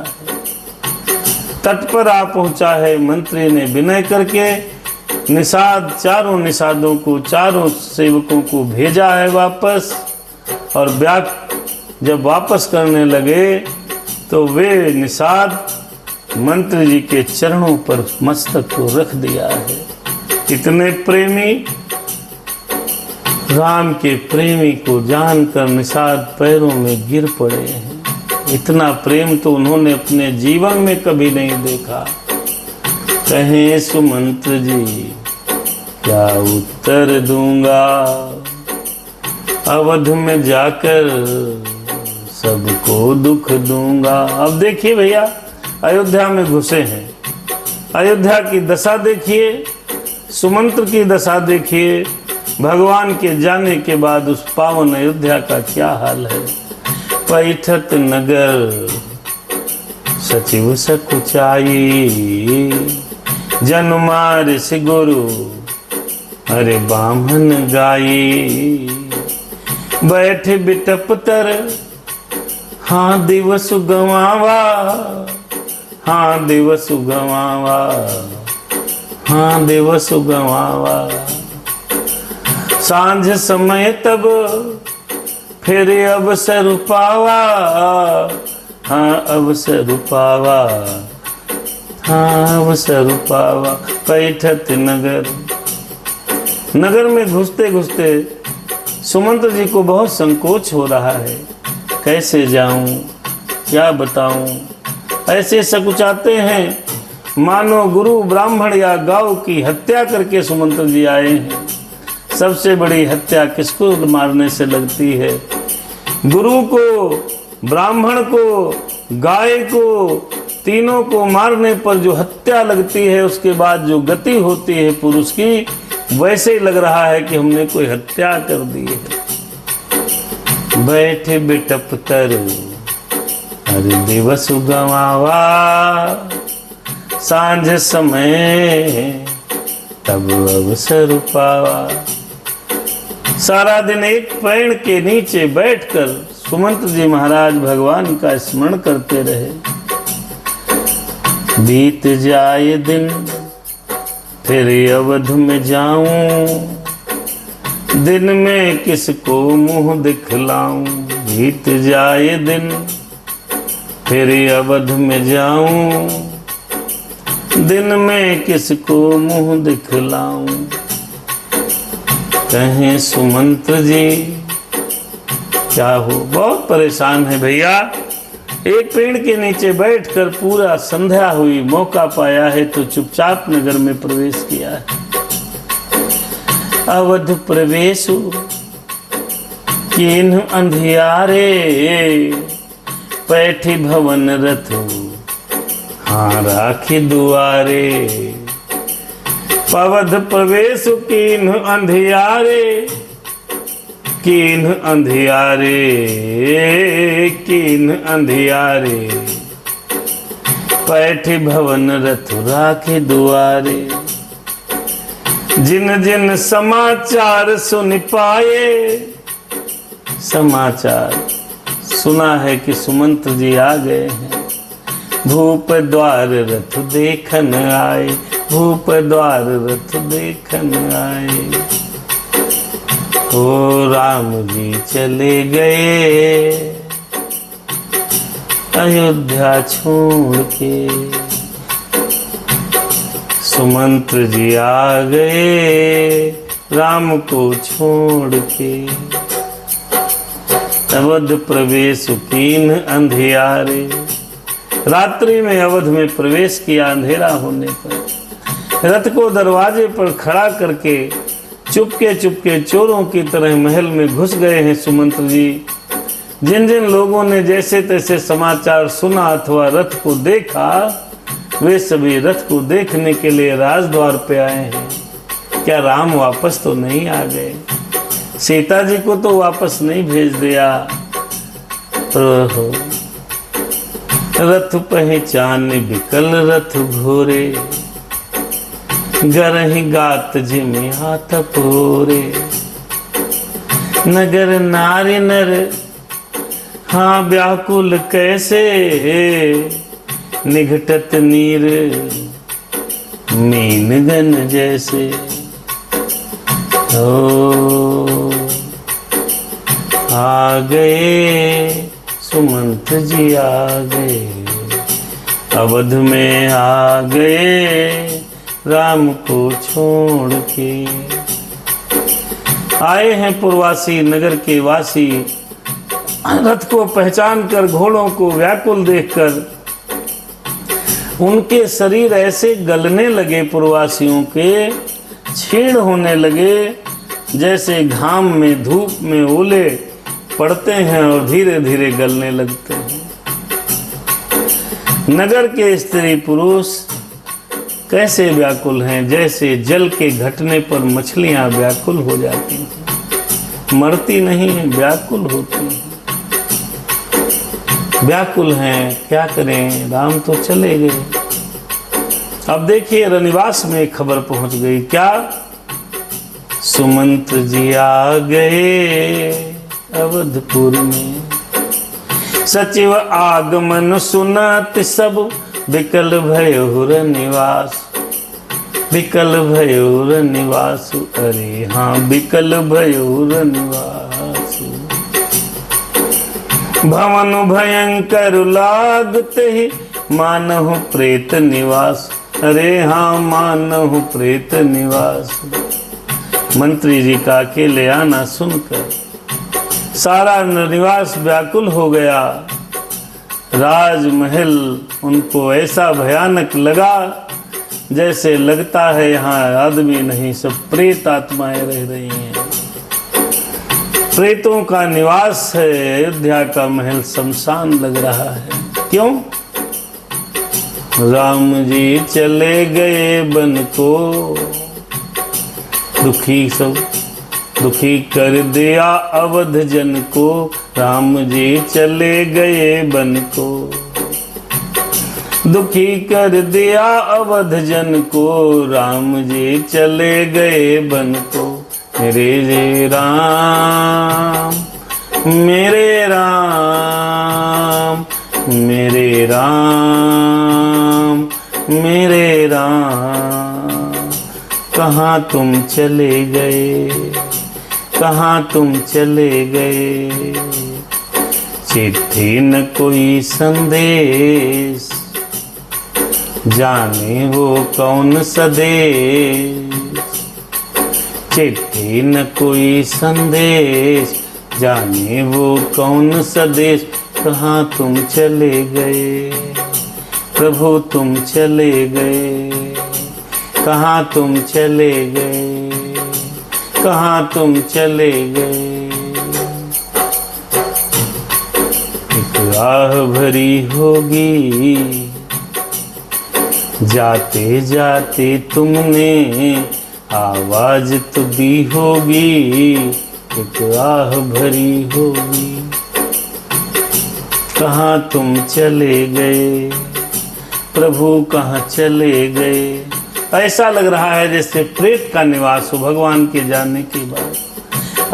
तट पर आ पहुंचा है। मंत्री ने विनय करके निषाद चारों निषादों को, चारों सेवकों को भेजा है वापस। और जब वापस करने लगे तो वे निषाद मंत्री जी के चरणों पर मस्तक को रख दिया है। इतने प्रेमी, राम के प्रेमी को जानकर निषाद पैरों में गिर पड़े हैं। इतना प्रेम तो उन्होंने अपने जीवन में कभी नहीं देखा। कहें सुमंत्र जी क्या उत्तर दूंगा, अवध में जाकर सबको दुख दूंगा। अब देखिए भैया, अयोध्या में घुसे हैं। अयोध्या की दशा देखिए, सुमंत्र की दशा देखिए, भगवान के जाने के बाद उस पावन अयोध्या का क्या हाल है। पैठत नगर सचिव सकुचाई, जन्मार से गुरु अरे बामन गाई। बैठे बिटप तर हाँ दिवस गवावा, हाँ दिवस गवावा, हाँ दिवस गवावा। सांझ समय तब फिर अवसर पावा, हाँ अवसर पावा, हाँ अवसर पावा। पैठत नगर, नगर में घुसते घुसते सुमंत्र जी को बहुत संकोच हो रहा है। कैसे जाऊं, क्या बताऊं। ऐसे सकुचाते हैं मानो गुरु ब्राह्मण या गांव की हत्या करके सुमंत्र जी आए हैं। सबसे बड़ी हत्या किसको मारने से लगती है? गुरु को, ब्राह्मण को, गाय को, तीनों को मारने पर जो हत्या लगती है, उसके बाद जो गति होती है पुरुष की, वैसे ही लग रहा है कि हमने कोई हत्या कर दी है। बैठे बिटप तरु अरे दिवस गवावा, सांझ समय तब अवसर पावा। सारा दिन एक पेड़ के नीचे बैठकर सुमंत्र जी महाराज भगवान का स्मरण करते रहे। बीत जाए दिन फिर अवध में जाऊं, दिन में किसको मुंह दिखलाऊं। बीत जाए दिन फिर अवध में जाऊं, दिन में किसको मुंह दिखलाऊं। कहें सुमंत्र जी क्या हो, बहुत परेशान है भैया। एक पेड़ के नीचे बैठकर पूरा संध्या हुई, मौका पाया है तो चुपचाप नगर में प्रवेश किया है। अवध प्रवेश किन्ह अंधियारे, पैठी भवन रथ हाँ राखी दुआरे। अवध प्रवेश किन्ह अंधियारे, किन्ह अंधियारे, किन्ह अंधियारे। पैठी भवन रथ राखे दुआरे। जिन जिन समाचार सुन पाए, समाचार सुना है कि सुमंत्र जी आ गए हैं। भूप द्वार रथ देखन आए, भूप द्वार रथ देखन आए। ओ राम जी चले गए अयोध्या छोड़ के, सुमंत्र जी आ गए राम को छोड़ के। अवध प्रवेश कीन अंधियारे, रात्रि में अवध में प्रवेश किया अंधेरा होने पर। रथ को दरवाजे पर खड़ा करके चुपके चुपके चोरों की तरह महल में घुस गए हैं सुमंत्र जी। जिन जिन लोगों ने जैसे तैसे समाचार सुना अथवा रथ को देखा, वे सभी रथ को देखने के लिए राजद्वार पे आए हैं। क्या राम वापस तो नहीं आ गए? सीता जी को तो वापस नहीं भेज दिया। रथ पहचान बिकल रथ घोरे, गरहि गात जिमि हाथ पोरे। नगर नारी नर हाँ व्याकुल कैसे, निघटत नीर मीन गन जैसे। ओ आ गए सुमंत्र जी आ गए, अवध में आ गए राम को छोड़ के। आए हैं पुरवासी नगर के वासी, रथ को पहचान कर घोड़ों को व्याकुल देखकर उनके शरीर ऐसे गलने लगे, पुरवासियों के छीण होने लगे जैसे घाम में धूप में ओले पड़ते हैं और धीरे धीरे गलने लगते हैं। नगर के स्त्री पुरुष कैसे व्याकुल हैं, जैसे जल के घटने पर मछलियां व्याकुल हो जाती हैं, मरती नहीं है, व्याकुल होती हैं। व्याकुल हैं, क्या करें, राम तो चले गए। अब देखिए रनिवास में एक खबर पहुंच गई, क्या सुमंत्र जी आ गए अवधपुर में। सचिव आगमन सुनत सब विकल भयो रनिवास, विकल भयो रनिवास, अरे हाँ विकल भयो रनिवास। भवन भयंकर लागते ही मानहु प्रेत निवास, अरे हाँ मानहु प्रेत निवास। मंत्री जी का अकेले आना सुनकर सारा निवास व्याकुल हो गया। राजमहल उनको ऐसा भयानक लगा जैसे लगता है यहाँ आदमी नहीं, सब प्रेत आत्माएं रह रही हैं। प्रेतों का निवास है, अयोध्या का महल शमशान लग रहा है। क्यों? राम जी चले गए वन को, दुखी सब दुखी कर दिया अवध जन को। राम जी चले गए वन को, दुखी कर दिया अवध जन को। राम जी चले गए वन को। मेरे राम मेरे राम मेरे राम मेरे राम, कहाँ तुम चले गए, कहाँ तुम चले गए। चिट्ठी न कोई संदेश, जाने वो कौन सा देश। चिट्ठी न कोई संदेश, जाने वो कौन सा देश। कहाँ तुम चले गए प्रभु, तुम चले गए, कहाँ तुम चले गए, कहाँ तुम चले गए। एक आह भरी होगी जाते जाते तुमने, आवाज तो दी होगी, एक आह भरी होगी। कहाँ तुम चले गए प्रभु, कहाँ चले गए। ऐसा लग रहा है जैसे प्रेत का निवास हो भगवान के जाने के बाद।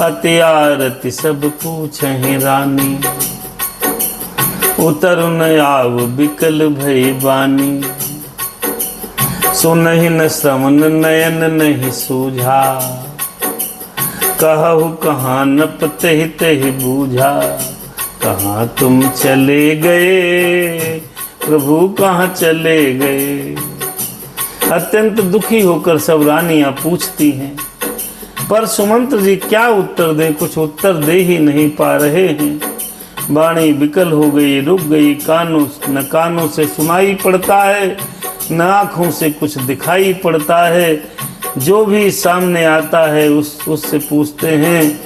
अति आरती सब पूछहि रानी, उतर न आव विकल भई बानी। सुनहि न श्रवण नयन नहीं सूझा, कहु कहाँ न पतहि तहि बूझा। कहाँ तुम चले गए प्रभु, कहाँ चले गए। अत्यंत दुखी होकर सब रानियां पूछती हैं, पर सुमंत्र जी क्या उत्तर दें, कुछ उत्तर दे ही नहीं पा रहे हैं। वाणी विकल हो गई, रुक गई, न कानों से सुनाई पड़ता है, न आँखों से कुछ दिखाई पड़ता है। जो भी सामने आता है उससे पूछते हैं,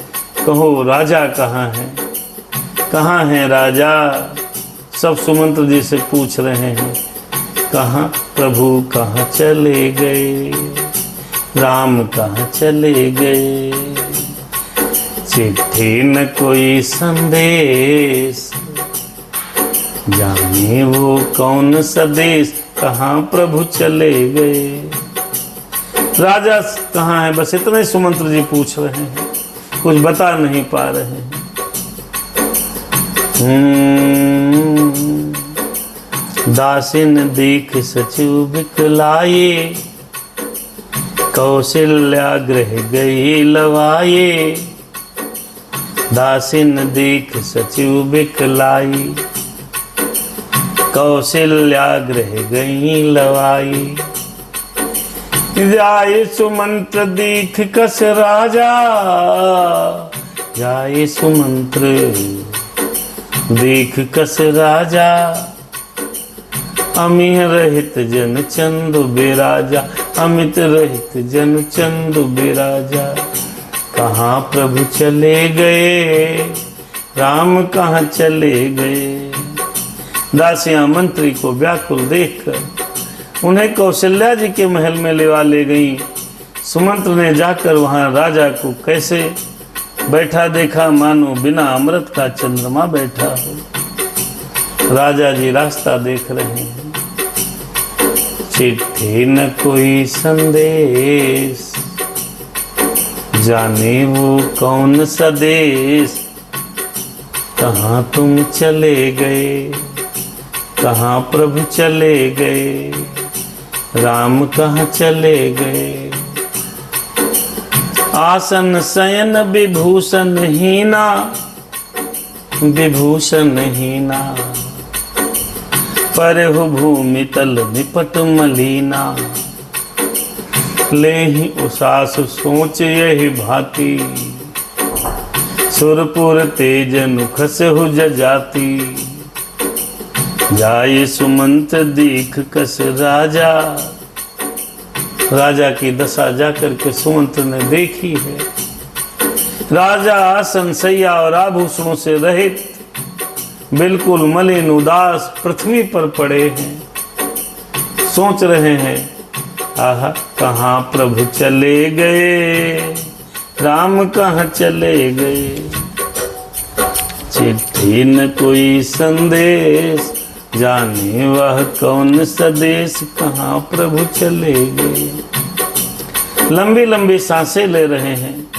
कहो राजा कहाँ है, कहाँ है राजा। सब सुमंत्र जी से पूछ रहे हैं, कहाँ प्रभु कहाँ चले गए, राम कहाँ चले गए। चिट्ठी न कोई संदेश, जाने वो कौन सा देश। कहाँ प्रभु चले गए, राजा कहाँ है, बस इतने सुमंत्र जी पूछ रहे हैं, कुछ बता नहीं पा रहे हैं। दासिन देख सचिव बिकलाये, कौशल्या गृह गई लवाये। दासिन देख सचिव बिकलाई, कौशल्या गृह गई लवाई। जाए सुमंत्र दीख कस राजा, जाए सुमंत्र देख कस राजा। अमित रहित जन चंदु बिराजा, अमित रहित जन चंदु बिराजा। कहाँ प्रभु चले गए, राम कहाँ चले गए। दासियां मंत्री को व्याकुल देखकर उन्हें कौशल्या जी के महल में ले गई। सुमंत्र ने जाकर वहां राजा को कैसे बैठा देखा, मानो बिना अमृत का चंद्रमा बैठा हो। राजा जी रास्ता देख रहे हैं, चिट्ठी न कोई संदेश, जाने वो कौन सा देश, कहाँ तुम चले गए, कहाँ प्रभु चले गए, राम कहाँ चले गए। आसन शयन विभूषण हीना, विभूषण हीना, परहु भूमि तल निपट मलीना। लेहि उसास सोच यही भांति, सुरपुर तेज नुखसहु जजाति। जाय सुमंत दीख कस राजा, राजा की दशा जाकर के सुमंत ने देखी है। राजा आसन सैया और आभूषणों से रहित बिल्कुल मलिन उदास पृथ्वी पर पड़े हैं। सोच रहे हैं, आह कहाँ प्रभु चले गए, राम कहाँ चले गए। चिट्ठी न कोई संदेश, जाने वह कौन सा देश, कहाँ प्रभु चले गए। लंबी लंबी सांसें ले रहे हैं।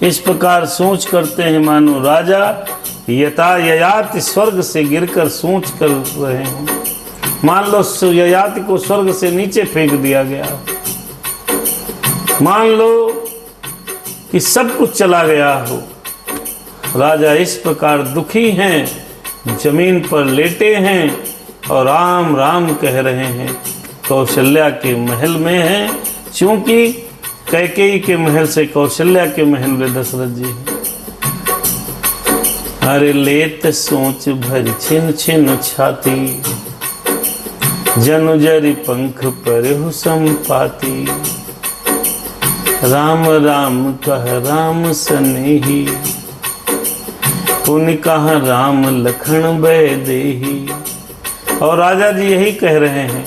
इस प्रकार सोच करते हैं मानो राजा ययात स्वर्ग से गिरकर सोच कर रहे हैं। मान लो ययात को स्वर्ग से नीचे फेंक दिया गया, मान लो कि सब कुछ चला गया हो। राजा इस प्रकार दुखी हैं, जमीन पर लेटे हैं और राम राम कह रहे हैं। कौशल्या के महल में हैं, क्योंकि कैकेयी के महल से कौशल्या के महल में दशरथ जी हैं। अरे लेत सोच भर छिन छिन छाती, जनुजरि पंख परहु संपाती। राम राम कह राम सनेही, पुन कहा राम लखन बैदेही। और राजा जी यही कह रहे हैं,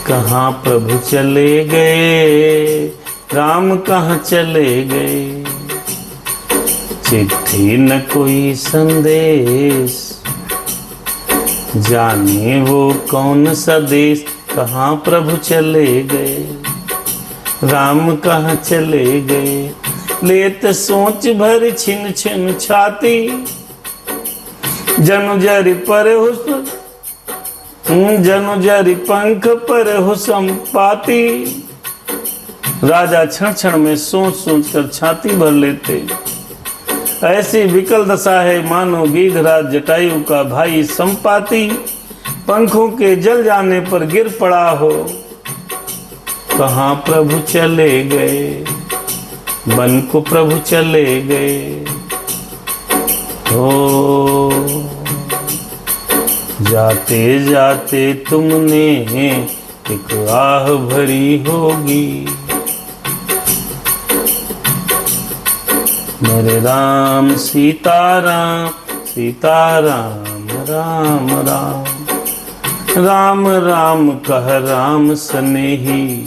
कहाँ प्रभु चले गए, राम कहाँ चले गए। चिट्ठी न कोई संदेश, जाने वो कौन सा देश, कहाँ प्रभु चले गए, राम कहाँ चले गए। लेत सोच भर छिन छिन छाती, जनुजरि पंख पर हो संपाती। राजा क्षण क्षण में सोच सोच कर छाती भर लेते। ऐसी विकल दशा है मानो गीधराज जटायु का भाई संपाती पंखों के जल जाने पर गिर पड़ा हो। कहाँ प्रभु चले गए, बन को प्रभु चले गए। हो जाते जाते तुमने एक आह भरी होगी, मेरे राम सीताराम सीताराम राम राम। राम राम कह राम सनेही,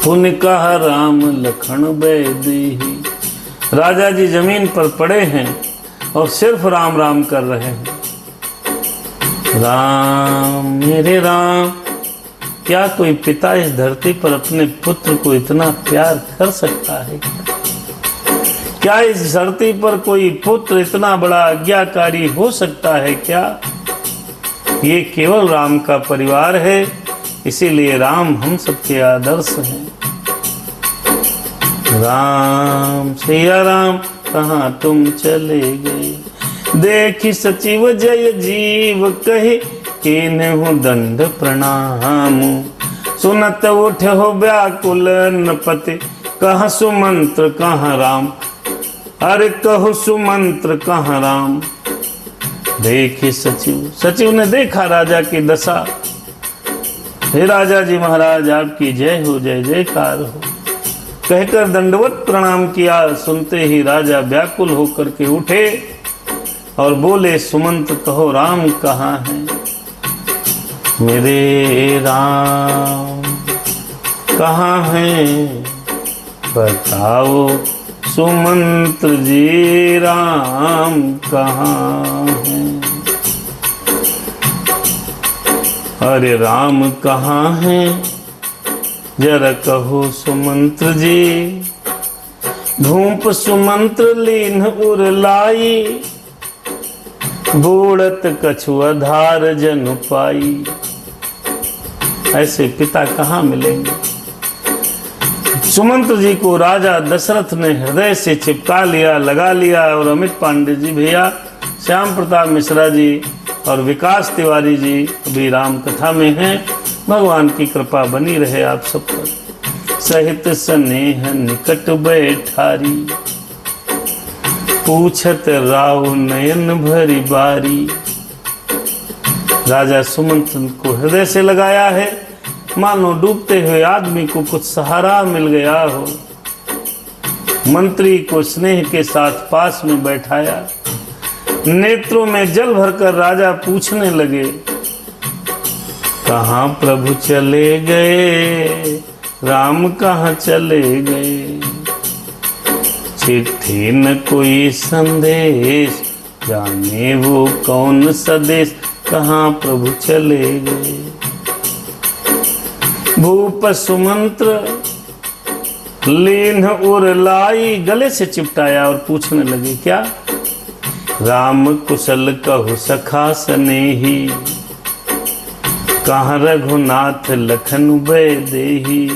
पुन कह राम लखन बैदेही। राजा जी जमीन पर पड़े हैं और सिर्फ राम राम कर रहे हैं। राम मेरे राम। क्या कोई पिता इस धरती पर अपने पुत्र को इतना प्यार कर सकता है? क्या इस धरती पर कोई पुत्र इतना बड़ा आज्ञाकारी हो सकता है? क्या ये केवल राम का परिवार है, इसीलिए राम हम सबके आदर्श हैं। राम सिया राम कहाँ तुम चले गए। देखी सचिव जय जीव कहे, कीन्हु दंड प्रणाम। सुनत उठ हो व्याकुल नपति, कहाँ सुमंत्र कहाँ राम। अरे कहो सुमंत्र कहाँ राम। देखी सचिव, सचिव ने देखा राजा की दशा। हे राजा जी महाराज आपकी जय हो, जय जयकार हो। कहकर दंडवत प्रणाम किया। सुनते ही राजा व्याकुल होकर के उठे और बोले, सुमंत कहो राम कहाँ हैं? मेरे राम कहाँ हैं? बताओ सुमंत्र जी राम कहाँ हैं? अरे राम कहाँ हैं जरा कहो सुमंत्र जी। धूप सुमंत्र लीन उर लाई, बूढ़त कछुआ धार जन पाई। ऐसे पिता कहाँ मिलेंगे? सुमंत्र जी को राजा दशरथ ने हृदय से चिपका लिया, लगा लिया। और अमित पांडे जी भैया, श्याम प्रताप मिश्रा जी और विकास तिवारी जी अभी राम कथा में हैं। भगवान की कृपा बनी रहे आप सब पर। सहित स्नेह निकट बैठारी, पूछत राव नयन भरी बारी। राजा सुमंत को हृदय से लगाया है, मानो डूबते हुए आदमी को कुछ सहारा मिल गया हो। मंत्री को स्नेह के साथ पास में बैठाया। नेत्रों में जल भरकर राजा पूछने लगे, कहाँ प्रभु चले गए? राम कहाँ चले गए? चिट्ठी न कोई संदेश, जाने वो कौन सा देश? कहाँ प्रभु चले गए? भूप सुमंत्र लीन उर लाई, गले से चिपटाया और पूछने लगे, क्या? राम कुशल कहु सखा स्नेही, कहाँ रघुनाथ लखन वैदेही।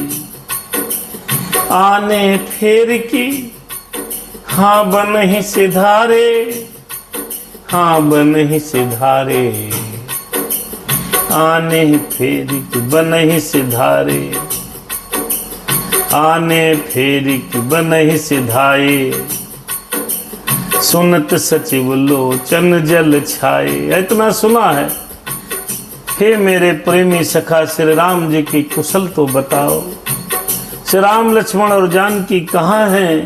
आने फेर की हाँ बन ही सिधारे, हाँ बन ही सिधारे। आने फेर की बन ही सिधारे, आने फेर की बन ही सिधाए। सुनत सचिव लोचन जल छाए। इतना सुना है, हे मेरे प्रेमी सखा श्री राम जी की कुशल तो बताओ। श्री राम लक्ष्मण और जानकी कहाँ हैं?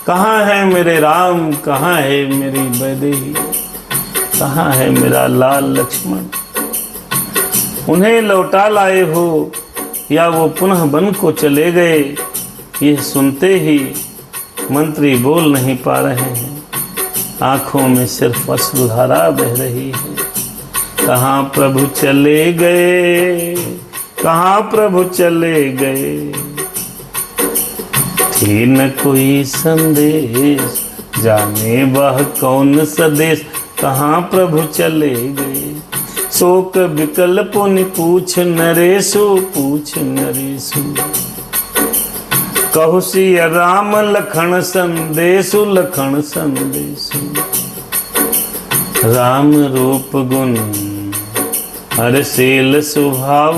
कहाँ है मेरे राम? कहाँ है मेरी वैदेही? कहाँ है मेरा लाल लक्ष्मण? उन्हें लौटा लाए हो या वो पुनः वन को चले गए? ये सुनते ही मंत्री बोल नहीं पा रहे हैं, आंखों में सिर्फ अश्रुधारा बह रही है। कहाँ प्रभु चले गए? कहाँ प्रभु चले गए? थी न कोई संदेश, जाने वह कौन सा देश? कहाँ प्रभु चले गए? शोक विकल पुनि पूछ नरेशु, पूछ नरेशु। कहु सिया राम लखन संदेशु, लखन संदेशु। राम रूप गुण हरशील स्वभाव,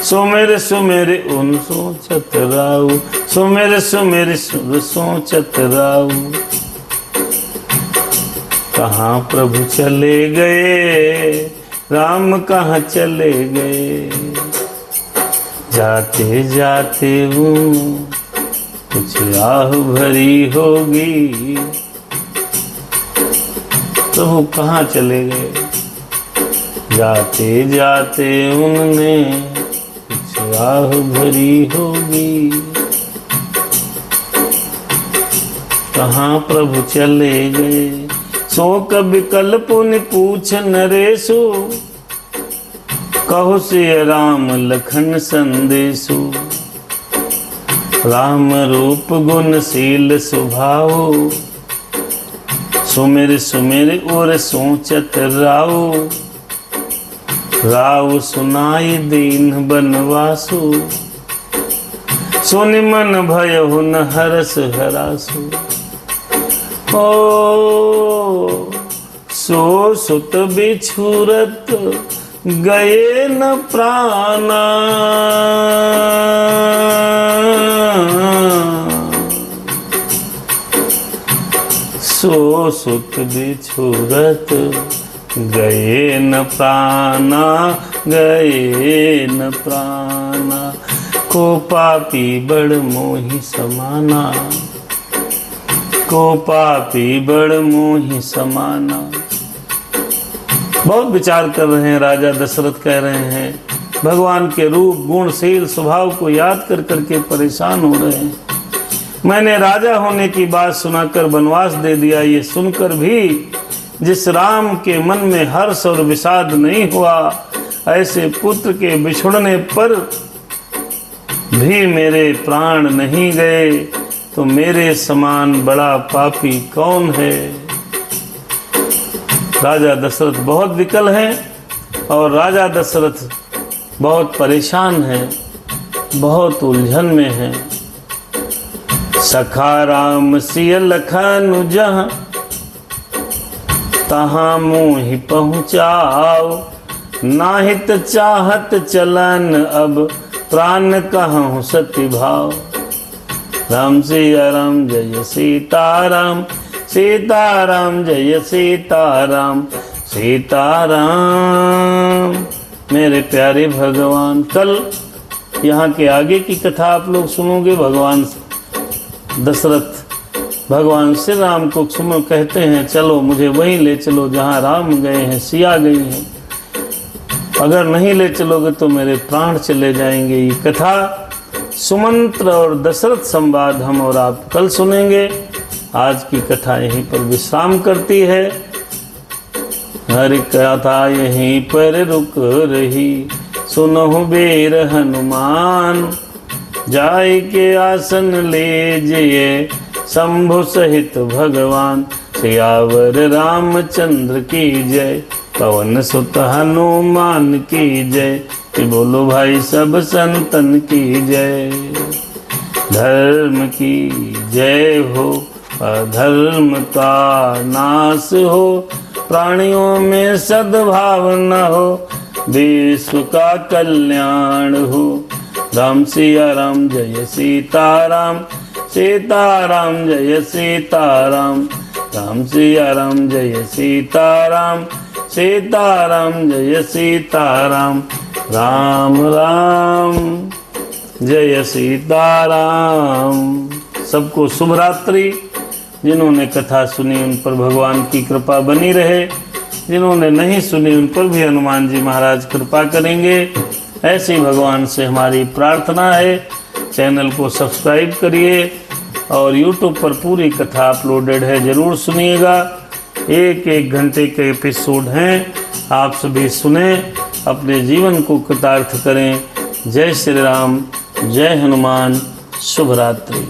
सुमेर सुमेर उन सोचत राउ, सुमेर सुमेर सोचत राउ। कहाँ प्रभु चले गए? राम कहाँ चले गए? जाते जाते हूँ कुछ आह भरी होगी। प्रभु कहाँ चले गए? जाते जाते उनने कुछ आह भरी होगी। कहाँ प्रभु चले गए? शोक विकल पुनि पूछ नरेशु, कहु सिय राम लखन संदेशु। राम रूप गुणशील स्वभाव, सुमिर सुमिर और सोचत राउ। राव सुनाई दीन बनवासु, सुनि मन भयहु न हरस हरासु। ओ सो सुत बिछुरत गए न प्राणा। सो सुत बिछुरत गए न प्राणा, गए न प्राणा। को पापी बड़ मोहि समाना, को पापी बड़ मोहि समाना। बहुत विचार कर रहे हैं राजा दशरथ, कह रहे हैं भगवान के रूप गुणशील स्वभाव को याद कर करके परेशान हो रहे हैं। मैंने राजा होने की बात सुनाकर वनवास दे दिया, ये सुनकर भी जिस राम के मन में हर्ष और विषाद नहीं हुआ, ऐसे पुत्र के बिछुड़ने पर भी मेरे प्राण नहीं गए, तो मेरे समान बड़ा पापी कौन है। राजा दशरथ बहुत विकल हैं और राजा दशरथ बहुत परेशान हैं, बहुत उलझन में हैं। सखा राम सिय लखन जहाँ तहाँ मोहि पहुँचाओ, नाहित चाहत चलन अब प्राण कहूँ सति भाव। राम सिया राम जय सीताराम, सीताराम जय सीताराम, सीताराम। मेरे प्यारे भगवान, कल यहाँ के आगे की कथा आप लोग सुनोगे। भगवान दशरथ भगवान श्री राम को सुनो कहते हैं, चलो मुझे वहीं ले चलो जहाँ राम गए हैं, सिया गई हैं। अगर नहीं ले चलोगे तो मेरे प्राण चले जाएंगे। ये कथा सुमंत्र और दशरथ संवाद हम और आप कल सुनेंगे। आज की कथा यहीं पर विश्राम करती है। हर कथा यहीं पर रुक रही, सुनहु बेर हनुमान। जाय के आसन ले जय शंभु सहित भगवान। सियावर रामचंद्र की जय, पवन सुत हनुमान की जय। कि बोलो भाई सब संतन की जय। धर्म की जय हो, अधर्म का नाश हो, प्राणियों में सद्भावना हो, विश्व का कल्याण हो। राम सिया राम जय सीताराम, सीताराम जय सीताराम। राम सिया राम जय सीताराम, सीताराम जय सीताराम। राम राम जय सीताराम। सबको शुभ रात्रि। जिन्होंने कथा सुनी उन पर भगवान की कृपा बनी रहे, जिन्होंने नहीं सुनी उन पर भी हनुमान जी महाराज कृपा करेंगे। ऐसी भगवान से हमारी प्रार्थना है। चैनल को सब्सक्राइब करिए और YouTube पर पूरी कथा अपलोडेड है, ज़रूर सुनिएगा। एक घंटे के एपिसोड हैं, आप सभी सुने, अपने जीवन को कृतार्थ करें। जय श्री राम, जय हनुमान, शुभ रात्रि।